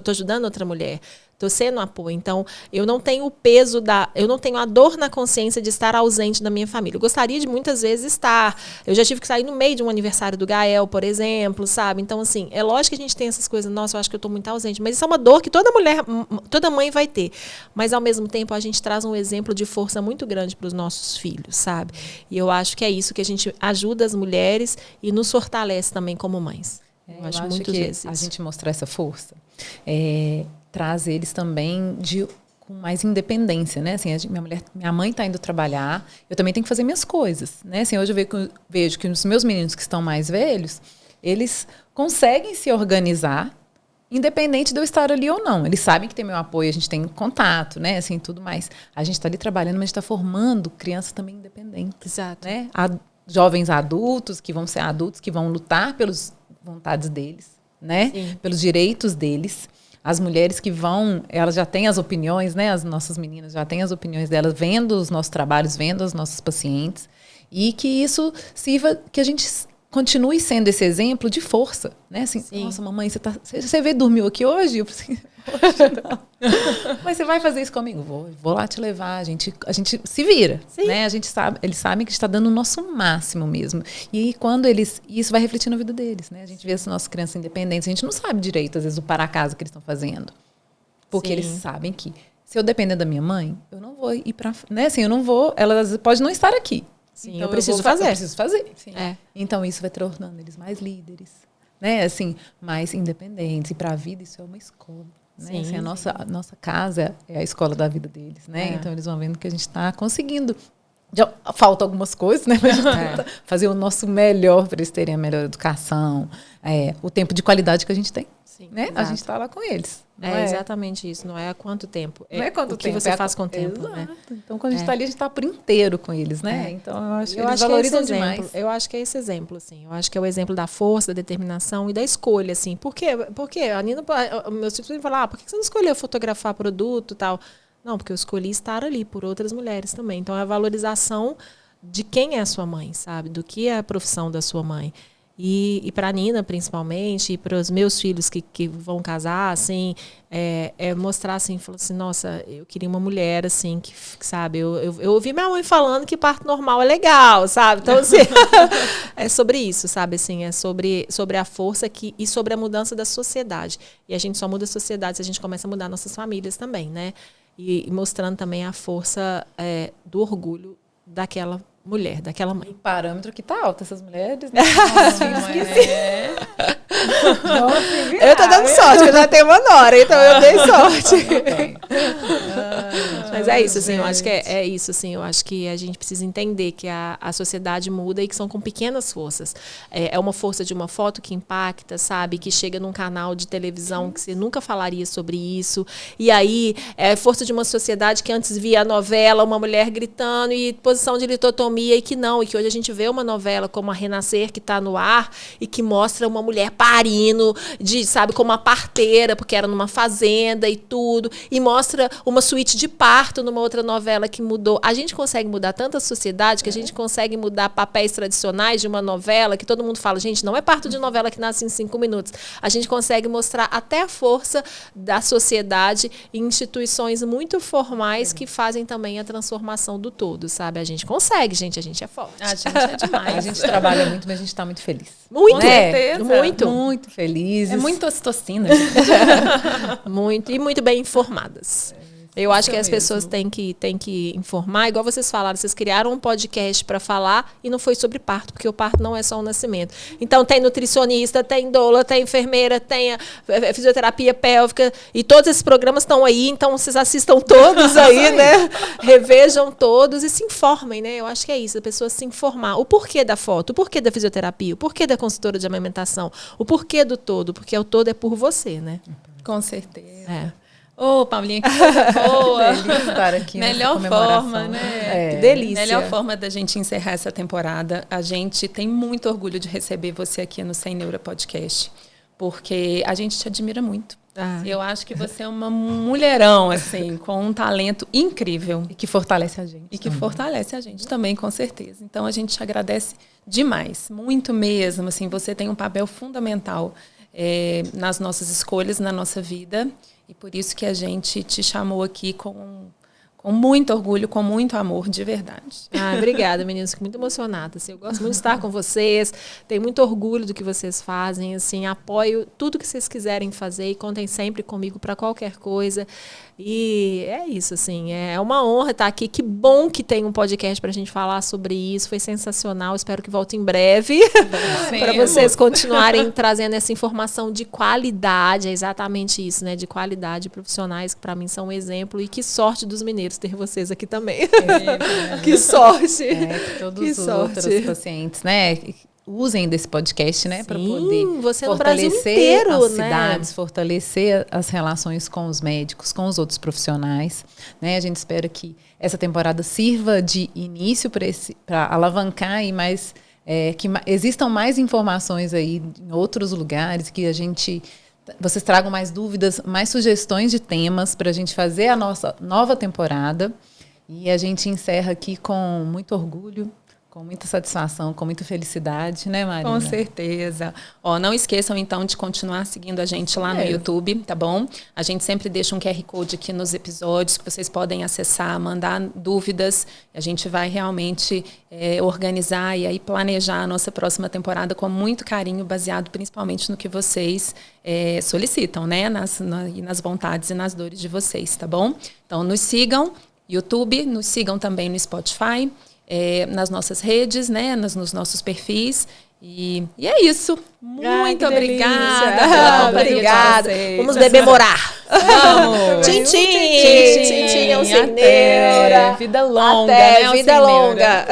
tô ajudando outra mulher. Estou sendo apoio. Então, eu não tenho o peso eu não tenho a dor na consciência de estar ausente da minha família. Eu gostaria de muitas vezes estar. Eu já tive que sair no meio de um aniversário do Gael, por exemplo, sabe? Então, assim, é lógico que a gente tem essas coisas. Nossa, eu acho que eu estou muito ausente. Mas isso é uma dor que toda mãe vai ter. Mas, ao mesmo tempo, a gente traz um exemplo de força muito grande para os nossos filhos, sabe? E eu acho que é isso que a gente ajuda as mulheres e nos fortalece também como mães. Eu acho muitas vezes a gente mostrar essa força traz eles também com mais independência, né? Assim, minha mãe está indo trabalhar, eu também tenho que fazer minhas coisas, né? Assim, hoje eu vejo que os meus meninos que estão mais velhos, eles conseguem se organizar, independente de eu estar ali ou não. Eles sabem que tem meu apoio, a gente tem contato, né? Assim, tudo mais. A gente está ali trabalhando, mas a gente está formando crianças também independentes. Exato. Né? Jovens adultos, que vão ser adultos, que vão lutar pelas vontades deles, né? Pelos direitos deles. As mulheres que vão, elas já têm as opiniões, né? As nossas meninas já têm as opiniões delas, vendo os nossos trabalhos, vendo os nossos pacientes. E que isso sirva, que a gente continue sendo esse exemplo de força, né? Assim, nossa, mamãe, você veio dormiu aqui hoje? Eu falei, hoje não. Mas você vai fazer isso comigo? Vou lá te levar, a gente se vira, né? A gente sabe, eles sabem que está dando o nosso máximo mesmo. E aí, quando isso vai refletir na vida deles, né? A gente vê as nossas crianças independentes, a gente não sabe direito, às vezes, o para-casa que eles estão fazendo. Porque eles sabem que, se eu depender da minha mãe, eu não vou ir para, né? Assim, eu não vou, ela pode não estar aqui. Sim, então eu preciso fazer. Eu preciso fazer. Sim. Então, isso vai tornando eles mais líderes, né? Assim, mais independentes. E para a vida, isso é uma escola. Né? Assim, a nossa casa é a escola da vida deles, né? Então, eles vão vendo que a gente está conseguindo. Já falta algumas coisas, né? Mas a gente tenta fazer o nosso melhor para eles terem a melhor educação, o tempo de qualidade que a gente tem. Sim, né? A gente está lá com eles. É exatamente isso. Não é há quanto tempo. Não é quanto o tempo. Que você faz com o tempo. Exato. Né? Então, quando a gente está ali, a gente está por inteiro com eles, né? Então, eu acho que eles valorizam demais. Eu acho que é esse exemplo, assim. Eu acho que é o exemplo da força, da determinação e da escolha, assim. Por quê? Porque a Nina, meus filhos me falam, por que você não escolheu fotografar produto e tal? Não, porque eu escolhi estar ali por outras mulheres também. Então, é a valorização de quem é a sua mãe, sabe? Do que é a profissão da sua mãe. E para a Nina, principalmente, e para os meus filhos que vão casar, assim, mostrar assim, falar assim, nossa, eu queria uma mulher, assim, que sabe, eu ouvi minha mãe falando que parto normal é legal, sabe? Então, assim, é sobre isso, sabe? Assim, é sobre a força e sobre a mudança da sociedade. E a gente só muda a sociedade se a gente começa a mudar nossas famílias também, né? E mostrando também a força do orgulho daquela mulher, daquela mãe. O parâmetro que tá alto, essas mulheres, né? Eu tô dando sorte, eu já tenho uma nora, então eu dei sorte. Mas é isso, assim, eu acho que é isso, assim, eu acho que a gente precisa entender que a sociedade muda e que são com pequenas forças. É uma força de uma foto que impacta, sabe? Que chega num canal de televisão que você nunca falaria sobre isso. E aí, é a força de uma sociedade que antes via a novela, uma mulher gritando e posição de litotomia, e que não, e que hoje a gente vê uma novela como a Renascer, que está no ar, e que mostra uma mulher parindo, sabe, como uma parteira, porque era numa fazenda e tudo, e mostra uma suíte de parto numa outra novela que mudou. A gente consegue mudar tanta sociedade que a gente consegue mudar papéis tradicionais de uma novela, que todo mundo fala, gente, não é parto de novela que nasce em 5 minutos. A gente consegue mostrar até a força da sociedade em instituições muito formais que fazem também a transformação do todo, sabe? A gente consegue, gente, a gente é forte. A gente é demais. A gente trabalha muito, mas a gente está muito feliz. Muito, certeza. Muito felizes. É muito ocitocina. Muito, e muito bem informadas. Eu acho que as pessoas têm que informar, igual vocês falaram, vocês criaram um podcast para falar e não foi sobre parto, porque o parto não é só um nascimento. Então tem nutricionista, tem doula, tem enfermeira, tem a fisioterapia pélvica e todos esses programas estão aí, então vocês assistam todos aí, né? Revejam todos e se informem, né? Eu acho que é isso, a pessoa se informar. O porquê da foto, o porquê da fisioterapia, o porquê da consultora de amamentação, o porquê do todo, porque o todo é por você, né? Com certeza. Paulinha, que boa. Estar aqui melhor forma, né? Que delícia. Melhor forma da gente encerrar essa temporada. A gente tem muito orgulho de receber você aqui no Sem Neura Podcast, porque a gente te admira muito. Eu acho que você é uma mulherão, assim, com um talento incrível. E que fortalece a gente. E que fortalece a gente também, com certeza. Então, a gente te agradece demais, muito mesmo. Assim, você tem um papel fundamental nas nossas escolhas, na nossa vida. E por isso que a gente te chamou aqui com muito orgulho, com muito amor, de verdade. Obrigada, meninas. Fico muito emocionada. Assim, eu gosto muito de estar com vocês. Tenho muito orgulho do que vocês fazem. Assim, apoio tudo que vocês quiserem fazer e contem sempre comigo para qualquer coisa. E é isso, assim. É uma honra estar aqui. Que bom que tem um podcast para a gente falar sobre isso. Foi sensacional. Espero que volte em breve para vocês continuarem trazendo essa informação de qualidade. É exatamente isso, né? De qualidade, profissionais que para mim são um exemplo. E que sorte dos mineiros ter vocês aqui também. Que sorte. Que todos os outros pacientes, né? usem desse podcast, né, para poder você no Brasil fortalecer inteiro, as né? cidades, fortalecer as relações com os médicos, com os outros profissionais, né? A gente espera que essa temporada sirva de início para alavancar e mais que existam mais informações aí em outros lugares, que vocês tragam mais dúvidas, mais sugestões de temas para a gente fazer a nossa nova temporada. E a gente encerra aqui com muito orgulho, com muita satisfação, com muita felicidade, né, Marina? Com certeza. Não esqueçam, então, de continuar seguindo a gente lá no YouTube, tá bom? A gente sempre deixa um QR Code aqui nos episódios que vocês podem acessar, mandar dúvidas. A gente vai realmente organizar e aí planejar a nossa próxima temporada com muito carinho, baseado principalmente no que vocês solicitam, né? Nas vontades e nas dores de vocês, tá bom? Então, nos sigam YouTube, nos sigam também no Spotify, nas nossas redes, né, nos nossos perfis. E é isso. Muito obrigada. Obrigada. Vamos bebemorar. Vamos. Tchim, tchim, é um sem neura. Vida longa, Até, né? vida longa.